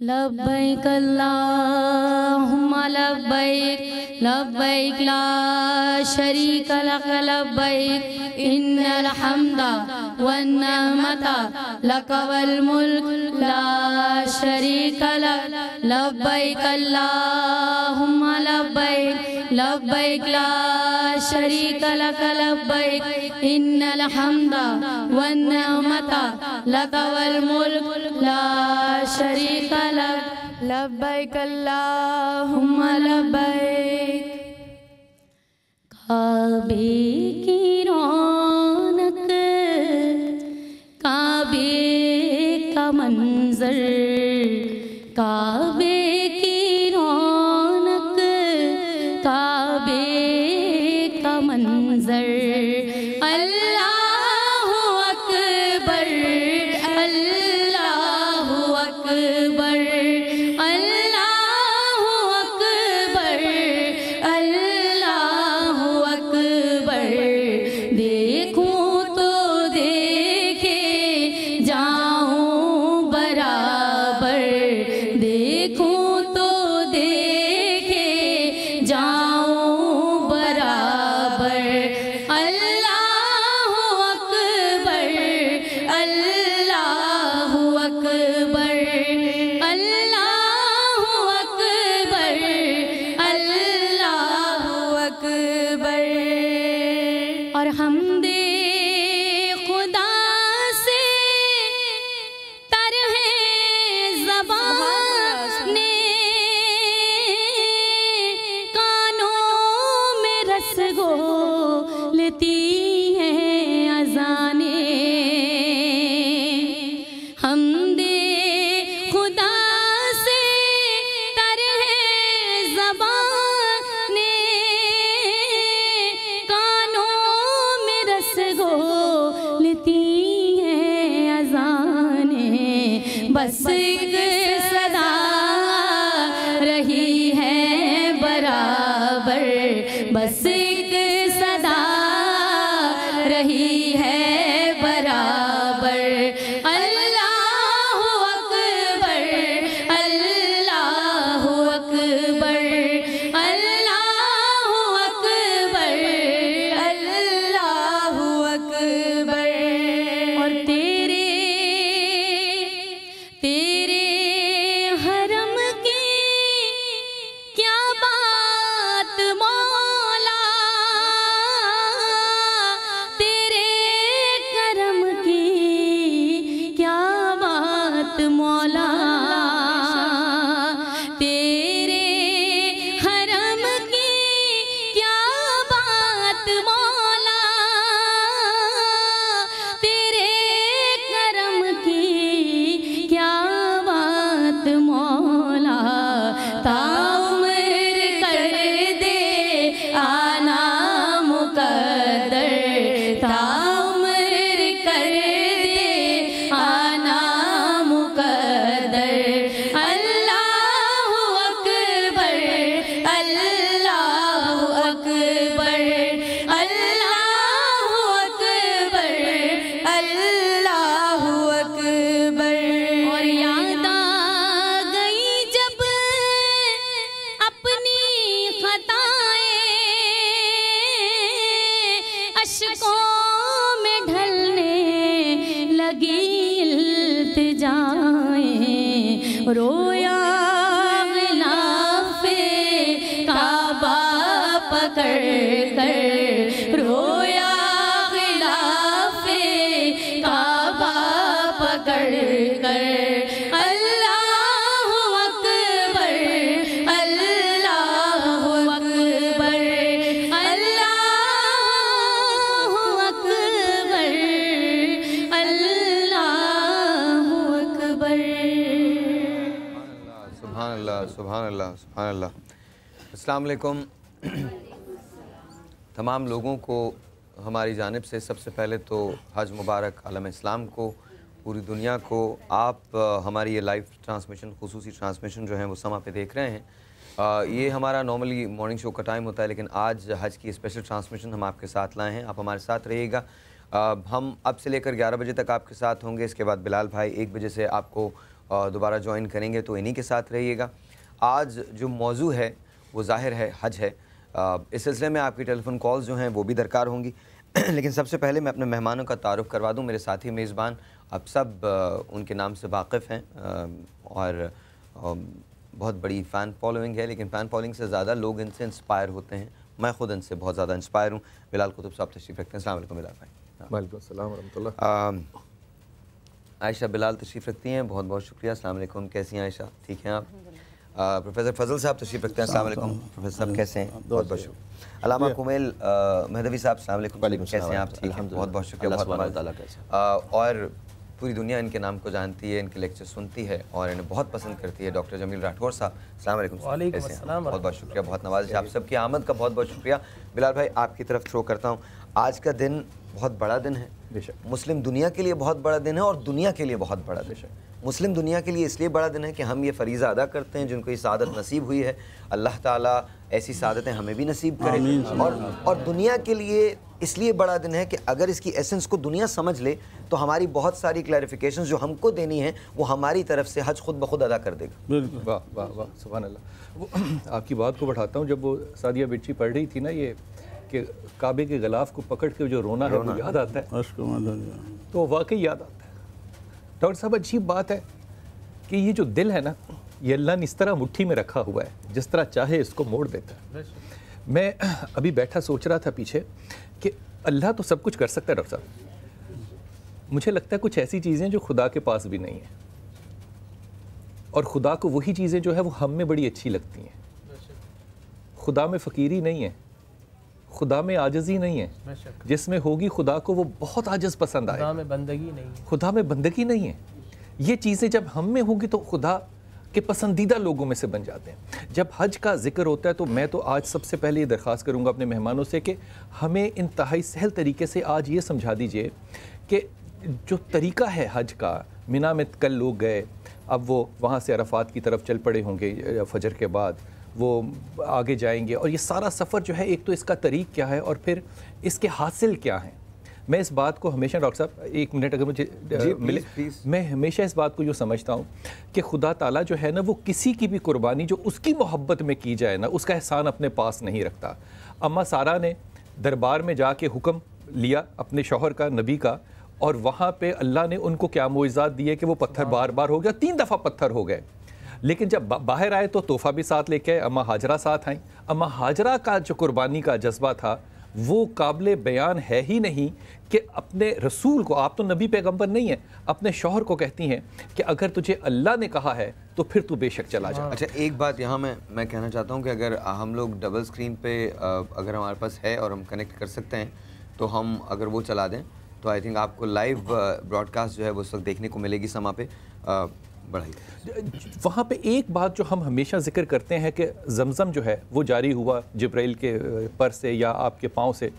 لبیک اللہم لبیک لبیک لا شریک لک لبیک ان الحمد والنعمت لک والملک لا شریک لک لبیک اللہم لبیک لبیک لا شریک لک لبیک ان الحمد والنعمت لک والملک لا شریک لک لبیک اللہم لبیک کعبے کی رونق کعبے کا منظر کعبے کی رونق کعبے کا منظر اللہ اکبر اللہ اکبر اللہ اکبر اللہ اکبر دیکھوں تو دیکھے جاؤں برابر دیکھوں تو دیکھے جاؤں برابر اللہ اکبر اللہ اکبر اللہ اکبر اللہ اکبر اور حمد خدا سے تر ہے زبان کانوں میں رس گھولتی ہیں اذانیں حمد خدا سے تر ہے زبان کانوں میں رس گھولتی ہیں اذانیں بس ایک صدا رہی ہے برابر بس ایک صدا رہی ہے برابر اللہ اکبر اللہ اکبر اللہ اکبر اللہ اکبر اور تیرے حرم کی کیا بات مولا تیرے کرم کی کیا بات مولا تیرے حرم کی کیا بات مولا تیرے کرم کی کیا بات مولا تا عمر کر دے آنا مقدر تا عمر کر دے آنا مقدر اللہ اکبر اللہ اکبر اللہ اکبر اللہ اکبر اور یاد آ گئی جب اپنی خطائیں اشکوں میں ڈھلنے لگی التجائیں رویا غلاف کعبہ پکڑ کر رویا غلاف کعبہ پکڑ کر اللہ اکبر اللہ اکبر اللہ اکبر اللہ اکبر سبحان اللہ سبحان اللہ سبحان اللہ السلام علیکم تمام لوگوں کو ہماری جانب سے سب سے پہلے تو حج مبارک عالم اسلام کو پوری دنیا کو آپ ہماری یہ لائیو ٹرانسمیشن خصوصی ٹرانسمیشن جو ہیں وہ سما پہ دیکھ رہے ہیں یہ ہمارا نارملی مارننگ شو کا ٹائم ہوتا ہے لیکن آج حج کی اسپیشل ٹرانسمیشن ہم آپ کے ساتھ لائے ہیں آپ ہمارے ساتھ رہیے گا ہم اب سے لے کر 11 بجے تک آپ کے ساتھ ہوں گے اس کے بعد بلال بھائی 1 بجے سے آپ کو دوبارہ جوائن کریں گے تو انہی کے ساتھ رہیے گا. آج جو موضوع ہے وہ ظاہر ہے حج ہے. اس سلسلے میں آپ کی ٹیلی فون کالز جو ہیں وہ بھی درکار ہوں گی. لیکن سب سے پہلے میں اپنے مہمانوں کا تعارف کروا دوں. میرے ساتھی میزبان آپ سب ان کے نام سے واقف ہیں اور بہت بڑی فین فالوئنگ ہے, لیکن فین فالوئنگ سے زیادہ لوگ ان سے انسپائر ہوتے ہیں. میں خود ان سے بہت زیادہ انسپائر ہوں. بلال قطب صاحب تشریف رکھتے ہیں. السلام علیکم بلال بھائی. وعلیکم السلام ورحمۃ اللہ. عائشہ بلال تشریف رکھتی ہیں, بہت بہت شکریہ. السلام علیکم, کیسی ہیں عائشہ؟ ٹھیک ہیں آپ؟ پروفیسر فضل صاحب تشریف رکھتے ہیں. السلام علیکم پروفیسر صاحب, کیسے ہیں؟ بہت بہت شکریہ. علامہ کمیل مہدوی صاحب السلام علیکم, کیسے ہیں آپ؟ ٹھیک ہیں, بہت بہت شکریہ. اور پوری دنیا ان کے نام کو جانتی ہے, ان کے لیکچر سنتی ہے اور انہیں بہت پسند کرتی ہے. ڈاکٹر جمیل راٹھور صاحب السلام علیکم. کیسے ہیں؟ بہت بہت شکریہ, بہت نوازش. آپ سب کی آمد کا بہت بہت شکریہ. بلال بھائی آپ کی طرف تھرو کرتا ہوں. آج کا دن بہت بڑا دن ہے, مسلم دنیا کے لیے بہت بڑا دن ہے اور دنیا کے لیے بہت بڑا دن ہے. مسلم دنیا کے لیے اس لیے بڑا دن ہے کہ ہم یہ فریضہ ادا کرتے ہیں, جن کو یہ سعادت نصیب ہوئی ہے, اللہ تعالیٰ ایسی سعادتیں ہمیں بھی نصیب کرے. اور دنیا کے لیے اس لیے بڑا دن ہے کہ اگر اس کی ایسنس کو دنیا سمجھ لے تو ہماری بہت ساری کلیریفیکیشنز جو ہم کو دینی ہیں وہ ہماری طرف سے حج خود بخود ادا کر دے گا. واہ واہ واہ, سبحان اللہ. وہ آپ کی بات کو بڑھاتا ہوں. جب وہ سعدیہ بچی پڑھ رہی تھی نا یہ کہ کعبے کے غلاف کو پکڑ کے جو رونا ہے وہ یاد آتا ہے, تو وہ واقعی یاد آتا ہے. ڈاکٹر صاحب عجیب بات ہے کہ یہ جو دل ہے نا, یہ اللہ نے اس طرح مٹھی میں رکھا ہوا ہے, جس طرح چاہے اس کو موڑ دیتا ہے. میں ابھی بیٹھا سوچ رہا تھا پیچھے کہ اللہ تو سب کچھ کر سکتا ہے ڈاکٹر صاحب. مجھے لگتا ہے کچھ ایسی چیزیں جو خدا کے پاس بھی نہیں ہیں, اور خدا کو وہی چیزیں جو ہے وہ ہم میں بڑی اچھی لگتی ہیں. خدا میں فقیری نہیں ہے, خدا میں عاجزی نہیں ہے. جس میں ہوگی خدا کو وہ بہت عاجز پسند آئے. خدا میں بندگی نہیں ہے. خدا میں بندگی نہیں ہے. یہ چیزیں جب ہم میں ہوں گی تو خدا کے پسندیدہ لوگوں میں سے بن جاتے ہیں. جب حج کا ذکر ہوتا ہے تو میں تو آج سب سے پہلے یہ درخواست کروں گا اپنے مہمانوں سے کہ ہمیں انتہائی سہل طریقے سے آج یہ سمجھا دیجئے کہ جو طریقہ ہے حج کا, مینا میں کل لوگ گئے, اب وہ وہاں سے عرفات کی طرف چل پڑے ہوں گے فجر کے بعد, وہ آگے جائیں گے, اور یہ سارا سفر جو ہے ایک تو اس کا طریق کیا ہے اور پھر اس کے حاصل کیا ہیں. میں اس بات کو ہمیشہ ڈاکٹر صاحب ایک منٹ اگر مجھے ملے, میں ہمیشہ اس بات کو یوں سمجھتا ہوں کہ خدا تعالیٰ جو ہے نا وہ کسی کی بھی قربانی جو اس کی محبت میں کی جائے نا اس کا احسان اپنے پاس نہیں رکھتا. اماں سارہ نے دربار میں جا کے حکم لیا اپنے شوہر کا, نبی کا, اور وہاں پہ اللہ نے ان کو کیا معجزات دیے کہ وہ پتھر بار بار ہو گیا, 3 دفعہ پتھر ہو گئے. لیکن جب باہر آئے تو تحفہ بھی ساتھ لے کے آئے, اماں ہاجرہ ساتھ آئیں. اماں ہاجرہ کا جو قربانی کا جذبہ تھا وہ قابل بیان ہے ہی نہیں کہ اپنے رسول کو, آپ تو نبی پیغمبر نہیں ہیں, اپنے شوہر کو کہتی ہیں کہ اگر تجھے اللہ نے کہا ہے تو پھر تو بے شک چلا جا. اچھا ایک بات یہاں میں کہنا چاہتا ہوں کہ اگر ہم لوگ ڈبل سکرین پہ اگر ہمارے پاس ہے اور ہم کنیکٹ کر سکتے ہیں تو ہم اگر وہ چلا دیں تو آئی تھنک آپ کو لائیو براڈ کاسٹ جو ہے وہ اس وقت دیکھنے کو ملے گی. سما پہ بڑھائی وہاں پہ ایک بات جو ہم ہمیشہ ذکر کرتے ہیں کہ زمزم جو ہے وہ جاری ہوا جبرائیل کے پر سے یا آپ کے پاؤں سے.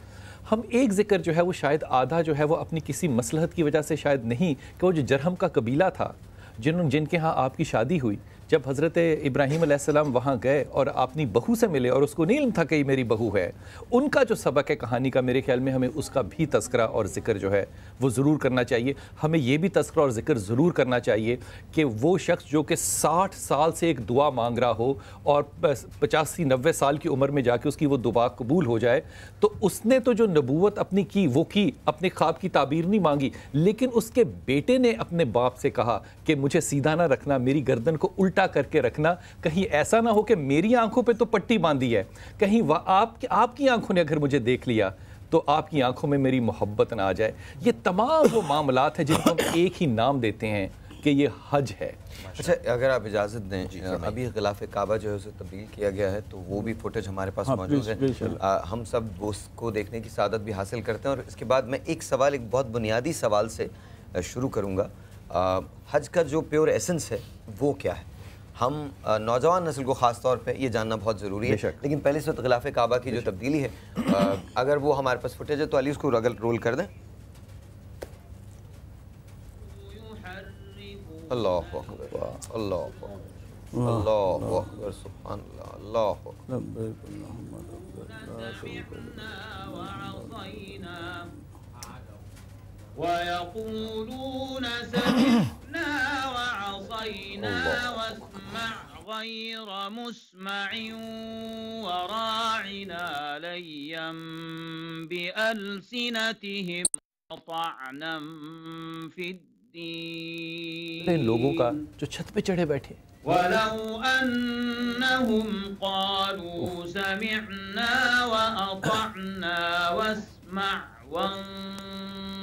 ہم ایک ذکر جو ہے وہ شاید آدھا جو ہے وہ اپنی کسی مصلحت کی وجہ سے شاید نہیں, کہ وہ جو جرہم کا قبیلہ تھا جن کے ہاں آپ کی شادی ہوئی, جب حضرت ابراہیم علیہ السلام وہاں گئے اور اپنی بہو سے ملے اور اس کو نہیں علم تھا کہ یہ میری بہو ہے, ان کا جو سبق ہے کہانی کا, میرے خیال میں ہمیں اس کا بھی تذکرہ اور ذکر جو ہے وہ ضرور کرنا چاہیے. ہمیں یہ بھی تذکرہ اور ذکر ضرور کرنا چاہیے کہ وہ شخص جو کہ 60 سال سے ایک دعا مانگ رہا ہو اور 85-90 سال کی عمر میں جا کے اس کی وہ دعا قبول ہو جائے, تو اس نے تو جو نبوت اپنی کی وہ کی, اپنے خواب کی تعبیر نہیں مانگی, لیکن اس کے بیٹے نے اپنے باپ سے کہا کہ مجھے سیدھا نہ رکھنا, میری گردن کو الٹا کر کے رکھنا, کہیں ایسا نہ ہو کہ میری آنکھوں پہ تو پٹی باندھی ہے, کہیں آپ کی آنکھوں نے اگر مجھے دیکھ لیا تو آپ کی آنکھوں میں میری محبت نہ آ جائے. یہ تمام وہ معاملات ہیں جن کو ہم ایک ہی نام دیتے ہیں کہ یہ حج ہے. اچھا اگر آپ اجازت دیں, ابھی غلاف کعبہ جو ہے اسے تبدیل کیا گیا ہے تو وہ بھی فوٹیج ہمارے پاس موجود ہے, ہم سب اس کو دیکھنے کی سعادت بھی حاصل کرتے ہیں. اور اس کے بعد میں ایک بہت بنیادی سوال سے شروع کروں گا. حج کا جو پیور ایسنس ہے وہ کیا ہے؟ ہم نوجوان نسل کو خاص طور پہ یہ جاننا بہت ضروری ہے, لیکن پہلے اس وقت غلاف کعبہ کی جو تبدیلی ہے اگر وہ ہمارے پاس فوٹیج ہے تو علی اس کو رول کر دیں. اللہ اکبر, اللہ اکبر, اللہ اکبر, سبحان اللہ, اللہ اکبر. وَيَقُولُونَ سَمِعْنَا وَعَصَيْنَا غير مسمع وراعنا ليا بألسنتهم وطعنا في الدين ان لوگوں کا جو چھت پہ چڑھے بیٹھے ولو أنهم قالوا سمعنا وأطعنا واسمع وانظرنا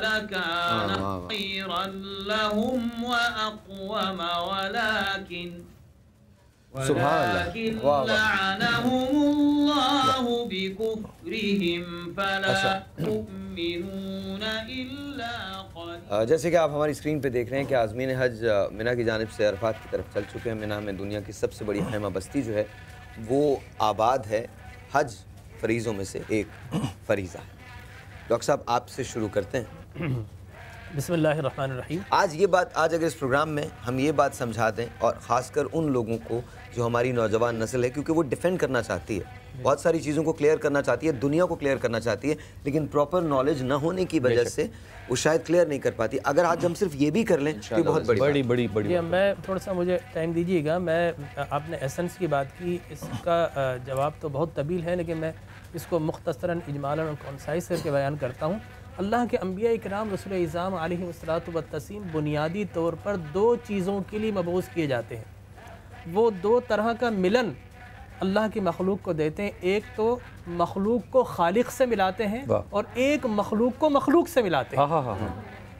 لكان خيرا لهم وأقوم ولكن لعنهم الله بكفرهم فلا يؤمنون إلا قليلا. جیسے کہ آپ ہماری اسکرین پہ دیکھ رہے ہیں کہ عازمین حج منا کی جانب سے عرفات کی طرف چل چکے ہیں. منا میں دنیا کی سب سے بڑی خیمہ بستی جو ہے وہ آباد ہے. حج فریضوں میں سے ایک فریضہ ہے. ڈاکٹر صاحب آپ سے شروع کرتے ہیں. بسم اللہ الرحمن الرحیم. آج اگر اس پروگرام میں ہم یہ بات سمجھا دیں اور خاص کر ان لوگوں کو جو ہماری نوجوان نسل ہے, کیونکہ وہ ڈیفینڈ کرنا چاہتی ہے, بہت ساری چیزوں کو کلیئر کرنا چاہتی ہے, دنیا کو کلیئر کرنا چاہتی ہے, لیکن پراپر نالج نہ ہونے کی وجہ سے وہ شاید کلیئر نہیں کر پاتی. اگر آج ہم صرف یہ بھی کر لیں تو بہت بڑی جی میں تھوڑا سا مجھے ٹائم دیجیے گا. میں آپ نے ایسنس کی بات کی, اس کا جواب تو بہت طویل ہے لیکن میں اس کو مختصراً اجمالاً اور کونسائز کر کے بیان کرتا ہوں. اللہ کے انبیاء کرام رسول اعظام علیہ الصلوۃ والتسلیم بنیادی طور پر دو چیزوں کے لیے مبعوث کیے جاتے ہیں. وہ دو طرح کا ملن اللہ کی مخلوق کو دیتے ہیں. ایک تو مخلوق کو خالق سے ملاتے ہیں اور ایک مخلوق کو مخلوق سے ملاتے ہیں.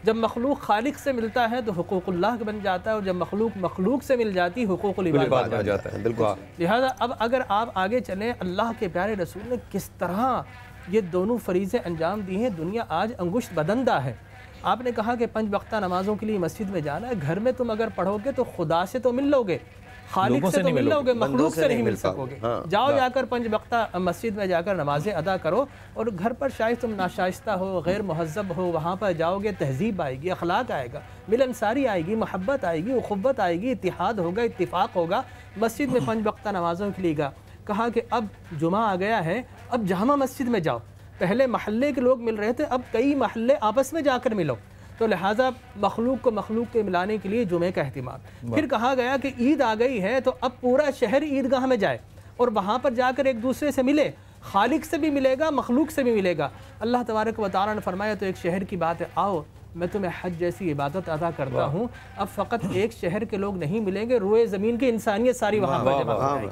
جب مخلوق خالق سے ملتا ہے تو حقوق اللہ بن جاتا ہے, اور جب مخلوق مخلوق سے مل جاتی حقوق العباد بن جاتا ہے. بالکل. لہذا اب اگر آپ آگے چلیں, اللہ کے پیارے رسول نے کس طرح یہ دونوں فریضے انجام دی ہیں. دنیا آج انگشت بدندہ ہے. آپ نے کہا کہ 5 وقتہ نمازوں کے لیے مسجد میں جانا ہے. گھر میں تم اگر پڑھو گے تو خدا سے تو مل لو گے, خالق سے تو مل لو گے, مخلوق سے نہیں مل سکو گے. جاؤ جا کر 5 وقتہ مسجد میں جا کر نمازیں ادا کرو, اور گھر پر شاید تم ناشائستہ ہو, غیر مہذب ہو, وہاں پر جاؤ گے تہذیب آئے گی, اخلاق آئے گا, ملنساری آئے گی, محبت آئے گی, اخوت آئے گی, اتحاد ہوگا, اتفاق ہوگا. مسجد میں 5 وقتہ نمازوں کے لیے کہا کہ اب جمعہ آ گیا ہے, اب جامع مسجد میں جاؤ. پہلے محلے کے لوگ مل رہے تھے, اب کئی محلے آپس میں جا کر ملو. تو لہٰذا مخلوق کو مخلوق کے ملانے کے لیے جمعے کا اہتمام. پھر کہا گیا کہ عید آ گئی ہے تو اب پورا شہر عیدگاہ میں جائے اور وہاں پر جا کر ایک دوسرے سے ملے, خالق سے بھی ملے گا, مخلوق سے بھی ملے گا. اللہ تبارک و تعالیٰ نے فرمایا تو ایک شہر کی بات ہے, آؤ میں تمہیں حج جیسی عبادت ادا کرتا ہوں. اب فقط ایک شہر کے لوگ نہیں ملیں گے, روئے زمین کی انسانیت ساری وہاں پر جمع ہو جائے گی.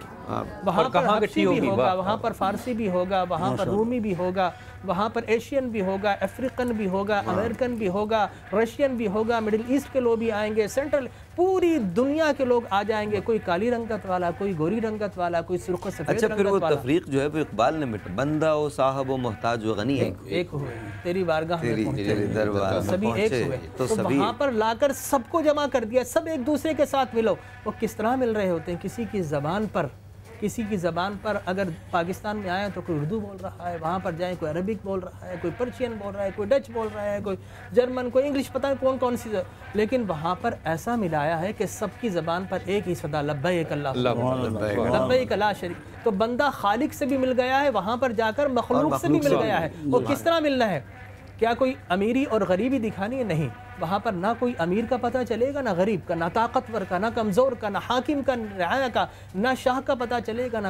وہاں پر حبشی بھی ہوگا, وہاں پر فارسی بھی ہوگا, وہاں پر رومی بھی ہوگا, وہاں پر ایشین بھی ہوگا, افریقن بھی ہوگا, امریکن بھی ہوگا, رشین بھی ہوگا, مڈل ایسٹ کے لوگ بھی آئیں گے, سینٹرل پوری دنیا کے لوگ آ جائیں گے. کوئی کالی رنگت والا, کوئی گوری رنگت والا, کوئی سرخ و سفید رنگت والا. اچھا پھر وہ تفریق جو ہے وہ اقبال نے مٹا, بندہ و صاحب و محتاج و غنی ہے ایک ہوئے, تیری بارگاہ میں پہنچے, سبھی ایک ہوئے. تو وہاں پر لا کر سب کو جمع کر دیا, سب ایک دوسرے کے ساتھ ملو. وہ کس طرح مل رہے ہوتے ہیں, کسی کی زبان پر اگر پاکستان میں آئے تو کوئی اردو بول رہا ہے, وہاں پر جائیں کوئی عربک بول رہا ہے, کوئی پرشین بول رہا ہے, کوئی ڈچ بول رہا ہے, کوئی جرمن, کوئی انگلش, پتہ نہیں کون سی, لیکن وہاں پر ایسا ملایا ہے کہ سب کی زبان پر ایک ہی صدا لبیک لبیک لا شریک. تو بندہ خالق سے بھی مل گیا ہے, وہاں پر جا کر مخلوق سے بھی مل گیا ہے. وہ کس طرح ملنا ہے, کیا کوئی امیری اور غریبی دکھانی ہے؟ نہیں. وہاں پر نہ کوئی امیر کا پتہ چلے گا, نہ غریب کا, نہ طاقتور کا, نہ کمزور کا, نہ حاکم کا, رعایا کا, نہ شاہ کا پتہ چلے گا, نہ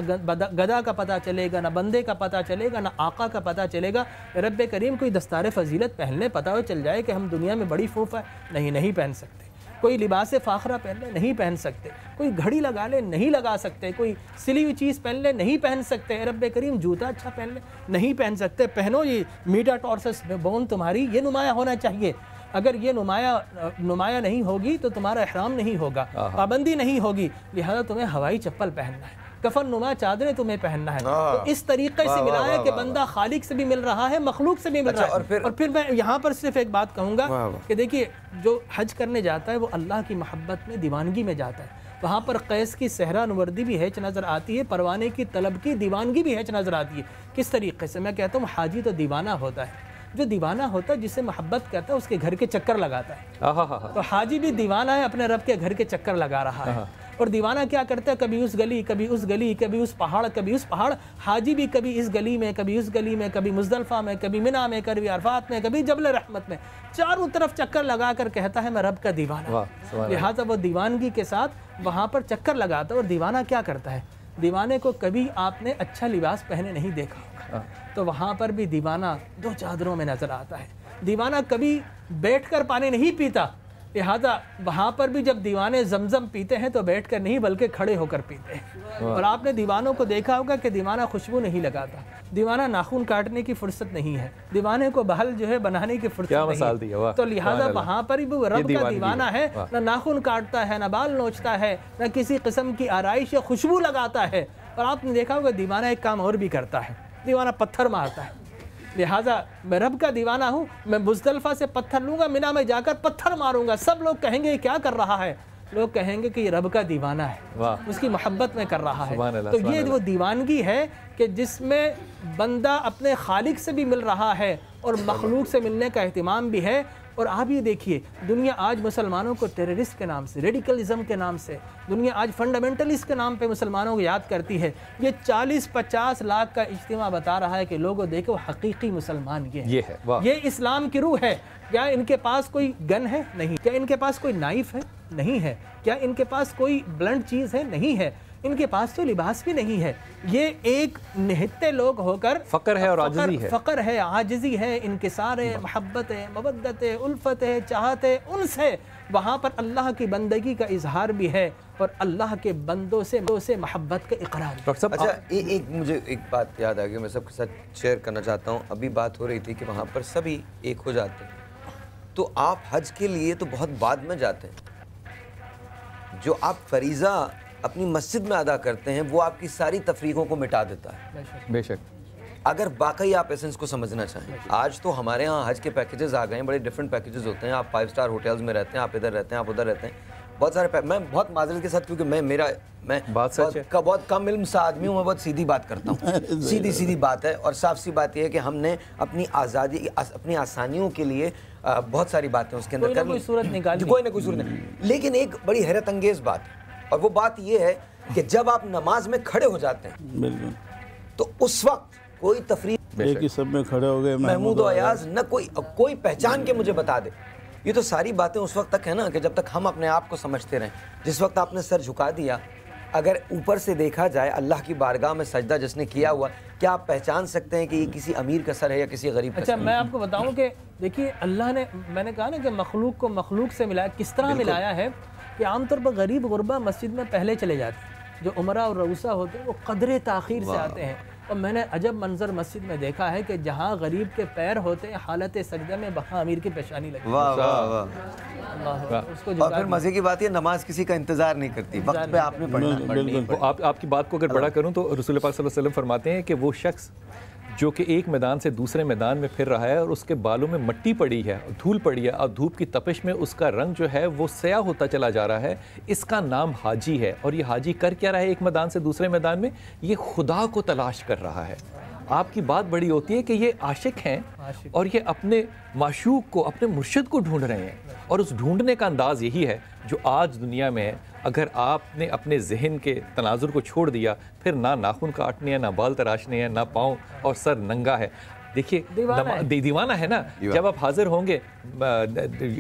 گدا کا پتہ چلے گا, نہ بندے کا پتہ چلے گا, نہ آقا کا پتہ چلے گا. رب کریم کوئی دستار فضیلت پہننے پتہ ہو چل جائے کہ ہم دنیا میں بڑی فوف ہے, نہیں پہن سکتے. کوئی لباس فاخرہ پہن لے, نہیں پہن سکتے. کوئی گھڑی لگا لے, نہیں لگا سکتے. کوئی سلی ہوئی چیز پہن لے, نہیں پہن سکتے. رب کریم جوتا اچھا پہن لے, نہیں پہن سکتے. پہنو یہ میڈا ٹورسس بون تمہاری, یہ نمایاں ہونا چاہیے. اگر یہ نمایاں نہیں ہوگی تو تمہارا احرام نہیں ہوگا, پابندی نہیں ہوگی. لہذا تمہیں ہوائی چپل پہننا ہے, کفن نما چادریں تمہیں پہننا ہے. تو اس طریقے سے ملایا کہ بندہ خالق سے بھی مل رہا ہے, مخلوق سے بھی مل رہا ہے. اور پھر میں یہاں پر صرف ایک بات کہوں گا کہ دیکھیے, جو حج کرنے جاتا ہے وہ اللہ کی محبت میں, دیوانگی میں جاتا ہے. وہاں پر قیس کی صحرا نوردی بھی ہیچ نظر آتی ہے, پروانے کی طلب کی دیوانگی بھی ہیچ نظر آتی ہے. کس طریقے سے؟ میں کہتا ہوں حاجی تو دیوانہ ہوتا ہے, جو دیوانہ ہوتا ہے جس سے محبت کرتا ہے اس کے گھر کے چکر لگاتا ہے. تو حاجی بھی دیوانہ ہے, اپنے رب کے گھر کے چکر لگا رہا ہے. اور دیوانہ کیا کرتا ہے، کبھی اس گلی، کبھی اس گلی، کبھی اس پہاڑ، کبھی اس پہاڑ. حاجی بھی کبھی اس گلی میں، کبھی اس گلی میں، کبھی مزدلفہ میں، کبھی منی میں، کبھی عرفات میں، کبھی جبل رحمت میں، چاروں طرف چکر لگا کر کہتا ہے میں رب کا دیوانہ. لہٰذا وہ دیوانگی کے ساتھ وہاں پر چکر لگاتا ہے. اور دیوانہ کیا کرتا ہے، دیوانے کو کبھی آپ نے اچھا لباس پہنے نہیں دیکھا ہوگا تو وہاں پر بھی دیوانہ دو چادروں میں نظر آتا ہے. دیوانہ کبھی بیٹھ کر پانی نہیں پیتا، لہذا وہاں پر بھی جب دیوانے زمزم پیتے ہیں تو بیٹھ کر نہیں بلکہ کھڑے ہو کر پیتے ہیں. اور آپ نے دیوانوں کو دیکھا ہوگا کہ دیوانہ خوشبو نہیں لگاتا، دیوانہ ناخن کاٹنے کی فرصت نہیں ہے، دیوانے کو بہل جو ہے بنانے کی فرصت نہیں ہے. تو لہذا وہاں پر بھی وہ رب کا دیوانہ ہے، نہ ناخن کاٹتا ہے، نہ بال نوچتا ہے، نہ کسی قسم کی آرائش یا خوشبو لگاتا ہے. اور آپ نے دیکھا ہوگا دیوانہ ایک کام اور بھی کرتا ہے، دیوانہ پتھر مارتا ہے. لہٰذا میں رب کا دیوانہ ہوں، میں مزدلفہ سے پتھر لوں گا، منی میں جا کر پتھر ماروں گا. سب لوگ کہیں گے یہ کیا کر رہا ہے، لوگ کہیں گے کہ یہ رب کا دیوانہ ہے، اس کی محبت میں کر رہا ہے. تو یہ وہ دیوانگی ہے کہ جس میں بندہ اپنے خالق سے بھی مل رہا ہے اور مخلوق سے ملنے کا اہتمام بھی ہے. اور آپ یہ دیکھیے دنیا آج مسلمانوں کو ٹیررسٹ کے نام سے، ریڈیکلزم کے نام سے، دنیا آج فنڈامنٹلسٹ کے نام پہ مسلمانوں کو یاد کرتی ہے. یہ 40-50 لاکھ کا اجتماع بتا رہا ہے کہ لوگوں دیکھو حقیقی مسلمان یہ ہے، یہ اسلام کی روح ہے. کیا ان کے پاس کوئی گن ہے؟ نہیں. کیا ان کے پاس کوئی نائف ہے؟ نہیں ہے. کیا ان کے پاس کوئی بلنٹ چیز ہے؟ نہیں ہے. ان کے پاس تو لباس بھی نہیں ہے. یہ ایک نہتے لوگ ہو کر فقر ہے اور عاجزی ہے، فقر ہے، عاجزی ہے، انکسار ہے، محبت ہے، مودت ہے، الفت ہے، چاہت ہے، انس ہے. وہاں پر اللہ کی بندگی کا اظہار بھی ہے اور اللہ کے بندوں سے محبت کا اقرار. ڈاکٹر صاحب اچھا ایک مجھے ایک بات یاد آ گئی، میں سب کے ساتھ شیئر کرنا چاہتا ہوں. ابھی بات ہو رہی تھی کہ وہاں پر سبھی ایک ہو جاتے ہیں، تو آپ حج کے لیے تو بہت بعد میں جاتے ہیں. جو آپ فریضہ اپنی مسجد میں ادا کرتے ہیں وہ آپ کی ساری تفریقوں کو مٹا دیتا ہے. بے شک. اگر واقعی آپ ایسنس کو سمجھنا چاہیں، آج تو ہمارے ہاں حج کے پیکیجز آ گئے ہیں، بڑے ڈیفرنٹ پیکیجز ہوتے ہیں. آپ 5 اسٹار ہوٹلز میں رہتے ہیں، آپ ادھر رہتے ہیں، آپ ادھر رہتے ہیں، بہت سارے میں بہت معذرت کے ساتھ، کیونکہ میں بہت کم علم سا آدمی ہوں، میں بہت سیدھی بات کرتا ہوں. سیدھی بات ہے اور صاف سی بات یہ ہے کہ ہم نے اپنی آزادی، اپنی آسانیوں کے لیے بہت ساری باتیں اس کے اندر کر لی، کوئی نہ کوئی صورت نہیں. لیکن ایک بڑی حیرت انگیز بات ہے، اور وہ بات یہ ہے کہ جب آپ نماز میں کھڑے ہو جاتے ہیں تو اس وقت کوئی تفریح، ایک ہی سب میں کھڑے ہو گئے محمود و ایاز، نہ کوئی پہچان کے مجھے بتا دے. یہ تو ساری باتیں اس وقت تک ہے نا کہ جب تک ہم اپنے آپ کو سمجھتے رہیں. جس وقت آپ نے سر جھکا دیا، اگر اوپر سے دیکھا جائے اللہ کی بارگاہ میں سجدہ جس نے کیا ہوا، کیا آپ پہچان سکتے ہیں کہ یہ کسی امیر کا سر ہے یا کسی غریب کا سر؟ اچھا میں آپ کو بتاؤں کہ دیکھیے اللہ نے، میں نے کہا نا کہ مخلوق کو مخلوق سے ملایا، کس طرح ملایا ہے کہ عام طور پر غریب غربا مسجد میں پہلے چلے جاتے ہیں. جو عمرہ اور رؤسا ہوتے ہیں وہ قدر تاخیر سے آتے ہیں. اور میں نے عجب منظر مسجد میں دیکھا ہے کہ جہاں غریب کے پیر ہوتے ہیں حالت سجدہ میں، وہاں امیر کی پیشانی لگی. واہ واہ واہ. اور پھر مزے کی بات یہ نماز کسی کا انتظار نہیں کرتی، وقت پہ آپ نے پڑھنا. آپ کی بات کو اگر بڑا کروں تو رسول پاک صلی اللہ علیہ وسلم فرماتے ہیں کہ وہ شخص جو کہ ایک میدان سے دوسرے میدان میں پھر رہا ہے اور اس کے بالوں میں مٹی پڑی ہے، دھول پڑی ہے، اور دھوپ کی تپش میں اس کا رنگ جو ہے وہ سیاہ ہوتا چلا جا رہا ہے، اس کا نام حاجی ہے. اور یہ حاجی کر کیا رہا ہے ایک میدان سے دوسرے میدان میں؟ یہ خدا کو تلاش کر رہا ہے. آپ کی بات بڑی ہوتی ہے کہ یہ عاشق ہیں اور یہ اپنے معشوق کو، اپنے مرشد کو ڈھونڈ رہے ہیں. اور اس ڈھونڈنے کا انداز یہی ہے جو آج دنیا میں ہے. اگر آپ نے اپنے ذہن کے تناظر کو چھوڑ دیا، پھر نہ ناخن کاٹنے ہیں، نہ بال تراشنے ہیں، نہ پاؤں اور سر ننگا ہے. دیکھیے دیوانہ ہے نا. جب آپ حاضر ہوں گے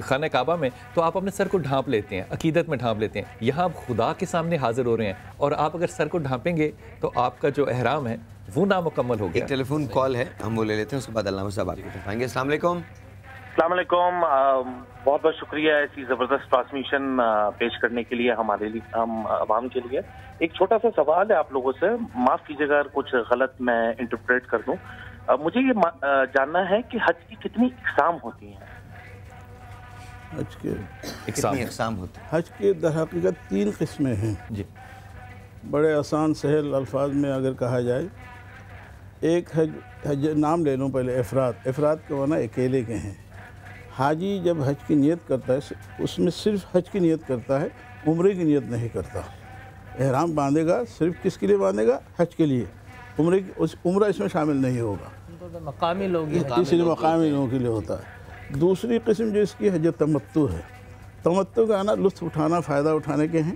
خانہ کعبہ میں تو آپ اپنے سر کو ڈھانپ لیتے ہیں، عقیدت میں ڈھانپ لیتے ہیں. یہاں آپ خدا کے سامنے حاضر ہو رہے ہیں، اور آپ اگر سر کو ڈھانپیں گے تو آپ کا جو احرام ہے وہ نامکمل ہو گیا. ایک ٹیلی فون کال ہے، ہم وہ لے لیتے ہیں، اس کے بعد علامہ صاحب آپ کو دکھائیں گے. السلام علیکم. السلام علیکم. بہت بہت شکریہ ایسی زبردست ٹرانسمیشن پیش کرنے کے لیے ہمارے لیے، ہم عوام کے لیے. ایک چھوٹا سا سوال ہے آپ لوگوں سے، معاف کیجیے گا اگر کچھ غلط میں انٹرپریٹ کر دوں. مجھے یہ جاننا ہے کہ حج کی کتنی اقسام ہوتی ہیں؟ حج کے اقسام ہوتے ہیں؟ حج کے در حقیقت 3 قسمیں ہیں. جی بڑے آسان سہل الفاظ میں اگر کہا جائے، ایک حج نام لے لوں پہلے، افراد کے معنی اکیلے کے ہیں. حاجی جب حج کی نیت کرتا ہے اس میں صرف حج کی نیت کرتا ہے، عمرے کی نیت نہیں کرتا. احرام باندھے گا صرف کس کے لیے باندھے گا؟ حج کے لیے. عمرہ اس میں شامل نہیں ہوگا، مقامی لوگ کسی مقامی لوگوں کے لیے ہوتا ہے. دوسری قسم جو اس کی حج تمتع ہے. تمتع کا آنا لطف اٹھانا، فائدہ اٹھانے کے ہیں.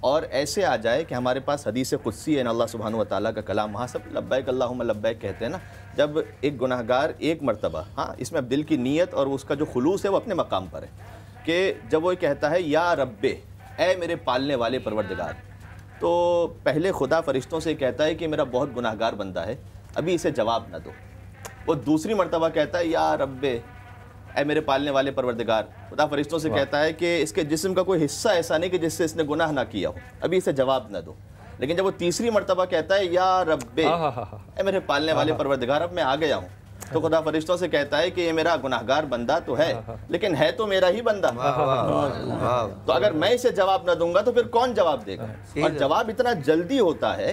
اور ایسے آ جائے کہ ہمارے پاس حدیث قدسی ہے نا، اللہ سبحانہ و تعالیٰ کا کلام، وہاں سب لبیک اللہم لبیک کہتے ہیں نا. جب ایک گناہ گار ایک مرتبہ، ہاں اس میں اب دل کی نیت اور اس کا جو خلوص ہے وہ اپنے مقام پر ہے، کہ جب وہ کہتا ہے یا رب، اے میرے پالنے والے پروردگار، تو پہلے خدا فرشتوں سے کہتا ہے کہ میرا بہت گناہ گار بندہ ہے، ابھی اسے جواب نہ دو. وہ دوسری مرتبہ کہتا ہے یا رب، اے میرے پالنے والے پروردگار، خدا فرشتوں سے کہتا ہے کہ اس کے جسم کا کوئی حصہ ایسا نہیں کہ جس سے اس نے گناہ نہ کیا ہو، ابھی اسے جواب نہ دو. لیکن جب وہ تیسری مرتبہ کہتا ہے یا رب، اے میرے پالنے والے پروردگار، اب میں آ گیا ہوں، تو خدا فرشتوں سے کہتا ہے کہ یہ میرا گناہ گار بندہ تو ہے، لیکن ہے تو میرا ہی بندہ، تو اگر میں اسے جواب نہ دوں گا تو پھر کون جواب دے گا؟ اور جواب اتنا جلدی ہوتا ہے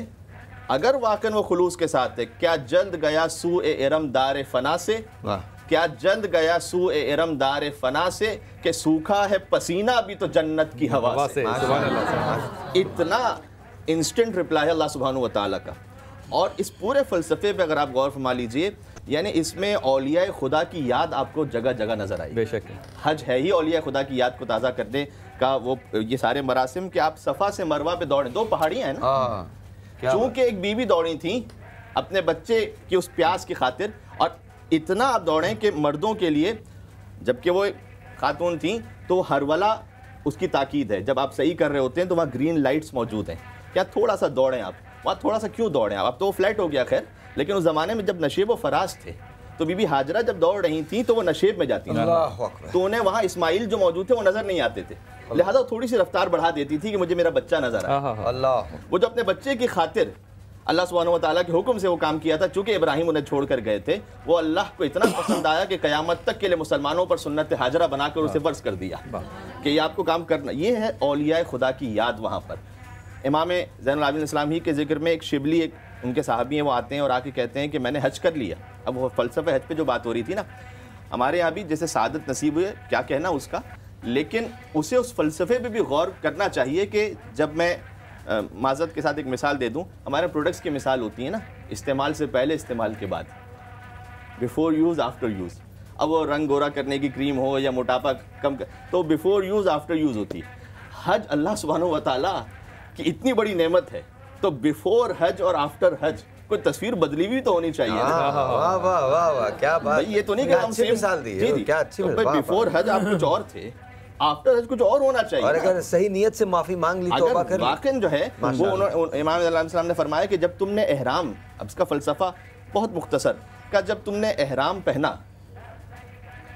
اگر واقعاً وہ خلوص کے ساتھ ہے. کیا جلد گیا سوء ارم دار فنا سے، کیا جلد گیا سوء ارم دار فنا سے، کہ سوکھا ہے پسینہ بھی تو جنت کی ہوا سے. اتنا انسٹنٹ رپلائی ہے اللہ سبحانہ و تعالیٰ کا. اور اس پورے فلسفے پہ اگر آپ غور فرما لیجئے، یعنی اس میں اولیاء خدا کی یاد آپ کو جگہ جگہ نظر آئی. بے شک حج ہے ہی اولیاء خدا کی یاد کو تازہ کرنے کا وہ یہ سارے مراسم کہ آپ صفا سے مروہ پہ دوڑیں. 2 پہاڑیاں ہیں نا، چونکہ ایک بیوی دوڑی تھیں اپنے بچے کی اس پیاس کی خاطر، اور اتنا آپ دوڑیں کہ مردوں کے لیے، جبکہ وہ خاتون تھیں تو ہرولہ اس کی تاکید ہے. جب آپ صحیح کر رہے ہوتے ہیں تو وہاں گرین لائٹس موجود ہیں، کیا تھوڑا سا دوڑیں آپ وہاں، تھوڑا سا کیوں دوڑیں آپ؟ اب تو وہ فلیٹ ہو گیا خیر، لیکن اس زمانے میں جب نشیب و فراز تھے تو بی بی ہاجرہ جب دوڑ رہی تھیں تو وہ نشیب میں جاتی تھیں، تو انہیں وہاں اسماعیل جو موجود تھے وہ نظر نہیں آتے تھے، لہذا تھوڑی سی رفتار بڑھا دیتی تھی کہ مجھے میرا بچہ نظر آئے. اللہ، وہ جو اپنے بچے کی خاطر اللہ سبحانہ و تعالیٰ کے حکم سے وہ کام کیا تھا، چونکہ ابراہیم انہیں چھوڑ کر گئے تھے، وہ اللہ کو اتنا پسند آیا کہ قیامت تک کے لیے مسلمانوں پر سنت ہاجرہ بنا کر اسے فرض کر دیا کہ یہ آپ کو کام کرنا. یہ ہے اولیاء خدا کی یاد وہاں پر. امام زین العابدین الاسلام ہی کے ذکر میں ایک شبلی، ایک ان کے صحابی ہیں، وہ آتے ہیں اور آ کے کہتے ہیں کہ میں نے حج کر لیا. اب وہ فلسفہ حج پہ جو بات ہو رہی تھی نا، ہمارے یہاں بھی جیسے سعادت نصیب ہوئے، کیا کہنا اس کا، لیکن اسے اس فلسفے پہ بھی غور کرنا چاہیے کہ جب میں معذرت کے ساتھ ایک مثال دے دوں، ہمارے پروڈکٹس کی مثال ہوتی ہے نا، استعمال سے پہلے، استعمال کے بعد، بیفور یوز آفٹر یوز. اب وہ رنگ گورا کرنے کی کریم ہو یا موٹاپا کم تو بیفور یوز آفٹر یوز ہوتی ہے. حج اللہ سبحانہ و تعالیٰ کی اتنی بڑی نعمت ہے، تو بیفور حج اور آفٹر حج کوئی تصویر بدلی ہوئی تو ہونی چاہیے. واہ واہ واہ واہ، کیا بات، یہ تو نہیں کہ ہم اچھی مثال دی ہے، کیا اچھی مثال. بیفور حج آپ کچھ اور تھے، آفٹر حج کچھ اور ہونا چاہیے. اور اگر صحیح نیت سے معافی مانگ لی، توبہ کر لی، واقعاً جو ہے وہ امام علیہ السلام نے فرمایا کہ جب تم نے احرام، اب اس کا فلسفہ بہت مختصر، کہ جب تم نے احرام پہنا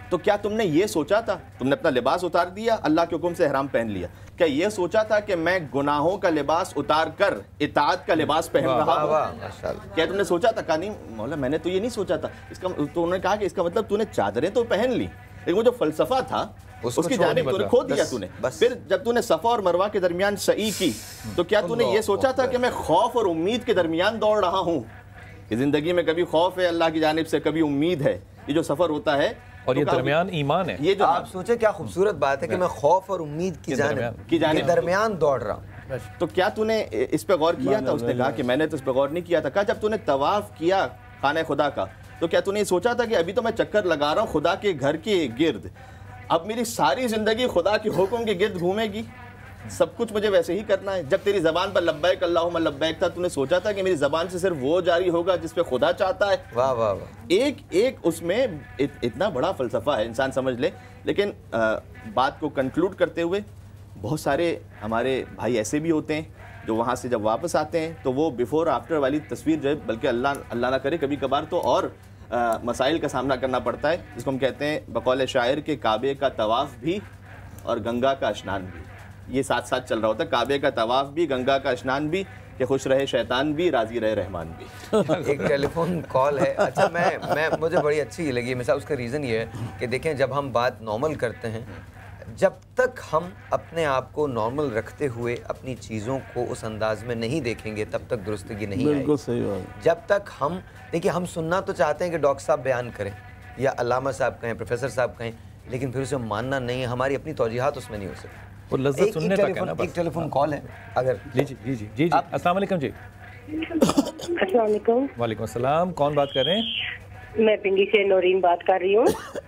تو کیا تم نے یہ سوچا تھا، تم نے اپنا لباس اتار دیا، اللہ کے حکم سے احرام پہن لیا، کیا یہ سوچا تھا کہ میں گناہوں کا لباس اتار کر اطاعت کا لباس پہن رہا ہوں؟ کیا تم نے سوچا تھا؟ کہا نہیں مولا میں نے تو یہ نہیں سوچا تھا. اس کا تو انہوں نے کہا کہ اس کا مطلب تو نے چادریں تو پہن لی، لیکن وہ جو فلسفہ تھا اس کی جانب تو نے کھو دیا. تو نے پھر جب تو نے صفا اور مروہ کے درمیان سعی کی تو کیا تو نے یہ سوچا تھا کہ میں خوف اور امید کے درمیان دوڑ رہا ہوں، کہ زندگی میں کبھی خوف ہے اللہ کی جانب سے، کبھی امید ہے. یہ جو سفر ہوتا ہے اور یہ درمیان ایمان ہے. یہ جو آپ سوچیں کیا خوبصورت بات ہے کہ میں خوف اور امید کی جانب درمیان دوڑ رہا ہوں. تو کیا تو نے اس پہ غور کیا تھا؟ اس نے کہا کہ میں نے تو اس پہ غور نہیں کیا تھا. کہا جب تو نے طواف کیا خانہ خدا کا تو کیا تو نے سوچا تھا کہ ابھی تو میں چکر لگا رہا ہوں خدا کے گھر کے گرد، اب میری ساری زندگی خدا کے حکم کے گرد گھومے گی، سب کچھ مجھے ویسے ہی کرنا ہے. جب تیری زبان پر لبیک اللہم لبیک تھا، تو نے سوچا تھا کہ میری زبان سے صرف وہ جاری ہوگا جس پہ خدا چاہتا ہے. واہ واہ واہ. ایک اس میں اتنا بڑا فلسفہ ہے، انسان سمجھ لے. لیکن بات کو کنکلوڈ کرتے ہوئے، بہت سارے ہمارے بھائی ایسے بھی ہوتے ہیں جو وہاں سے جب واپس آتے ہیں تو وہ بیفور آفٹر والی تصویر جو ہے، بلکہ اللہ نہ کرے کبھی کبھار تو اور مسائل کا سامنا کرنا پڑتا ہے، جس کو ہم کہتے ہیں بقول شاعر کے کعبے کا طواف بھی اور گنگا کا اشنان بھی. یہ ساتھ ساتھ چل رہا ہوتا ہے، کعبے کا طواف بھی، گنگا کا اشنان بھی، کہ خوش رہے شیطان بھی، راضی رہے رحمان بھی. ایک ٹیلی فون کال ہے. اچھا میں مجھے بڑی اچھی لگی مثال. اس کا ریزن یہ ہے کہ دیکھیں جب ہم بات نارمل کرتے ہیں، جب تک ہم اپنے آپ کو نارمل رکھتے ہوئے اپنی چیزوں کو اس انداز میں نہیں دیکھیں گے تب تک درستگی نہیں آئے گی. بالکل صحیح بات. جب تک ہم دیکھیں، ہم سننا تو چاہتے ہیں کہ ڈاکٹر صاحب بیان کریں یا علامہ صاحب کہیں، پروفیسر صاحب کہیں، لیکن پھر اسے ماننا نہیں ہے، ہماری اپنی توجیحات اس میں نہیں ہو سکتی. وہ لذت سننے تک ہے نا. ایک ٹیلی فون کال ہے اگر. جی السلام علیکم. جی السلام علیکم. وعلیکم السلام. کون بات کر رہے ہیں؟ میں پنڈی سے نورین بات کر رہی ہوں.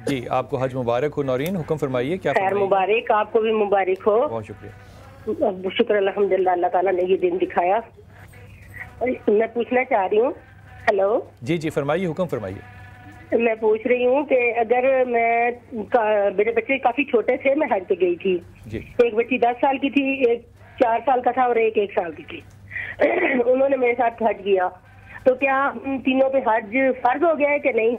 جی آپ کو حج مبارک ہو نورین. حکم فرمائیے کیا. خیر مبارک، آپ کو بھی مبارک ہو. بہت شکریہ. شکر الحمدللہ اللہ تعالیٰ نے یہ دن دکھایا. میں پوچھنا چاہ رہی ہوں. ہیلو جی جی فرمائیے, حکم فرمائیے. میں پوچھ رہی ہوں کہ اگر میرے بچے کافی چھوٹے تھے, میں حج پہ گئی تھی. ایک بچی 10 سال کی تھی, ایک 4 سال کا تھا اور ایک 1 سال کی تھی. انہوں نے میرے ساتھ حج کیا, تو کیا ان تینوں پہ حج فرض ہو گیا ہے کہ نہیں؟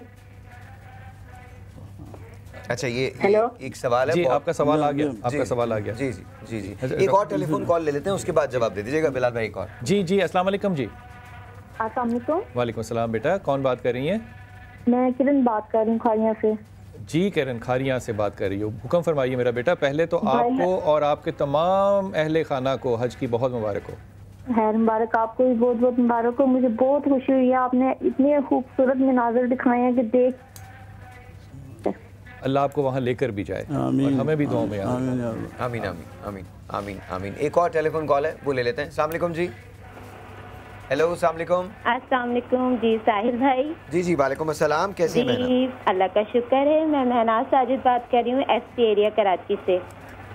اچھا یہ ایک سوال ہے. جی آپ کا سوال آ گیا, آپ کا سوال آ گیا. جی جی جی جی ایک اور ٹیلی فون کال لے لیتے ہیں, اس کے بعد جواب دے دیجیے گا بلال بھائی. ایک اور. جی جی السلام علیکم. جی السلام علیکم. وعلیکم السلام. بیٹا کون بات کر رہی ہیں؟ میں کرن بات کر رہی ہوں کھاریاں سے. جی کرن کھاریاں سے بات کر رہی ہو, حکم فرمائیے میرا بیٹا. پہلے تو آپ کو اور آپ کے تمام اہل خانہ کو حج کی بہت مبارک ہو. خیر مبارک, آپ کو بھی بہت بہت مبارک ہو. مجھے بہت خوشی ہوئی ہے, آپ نے اتنے خوبصورت مناظر دکھائے ہیں کہ دیکھ. اللہ آپ کو وہاں لے کر بھی جائے اور ہمیں بھی دعاؤں میں یاد. آمین آمین آمین آمین آمین. ایک اور ٹیلی فون کال ہے, وہ لے لیتے ہیں. السلام علیکم. جی ہیلو السلام علیکم. السلام علیکم. جی ساحل بھائی. جی جی وعلیکم السلام. کیسے ہیں؟ جی اللہ کا شکر ہے. میں مہناز ساجد بات کر رہی ہوں, ایس ٹی ایریا کراچی سے.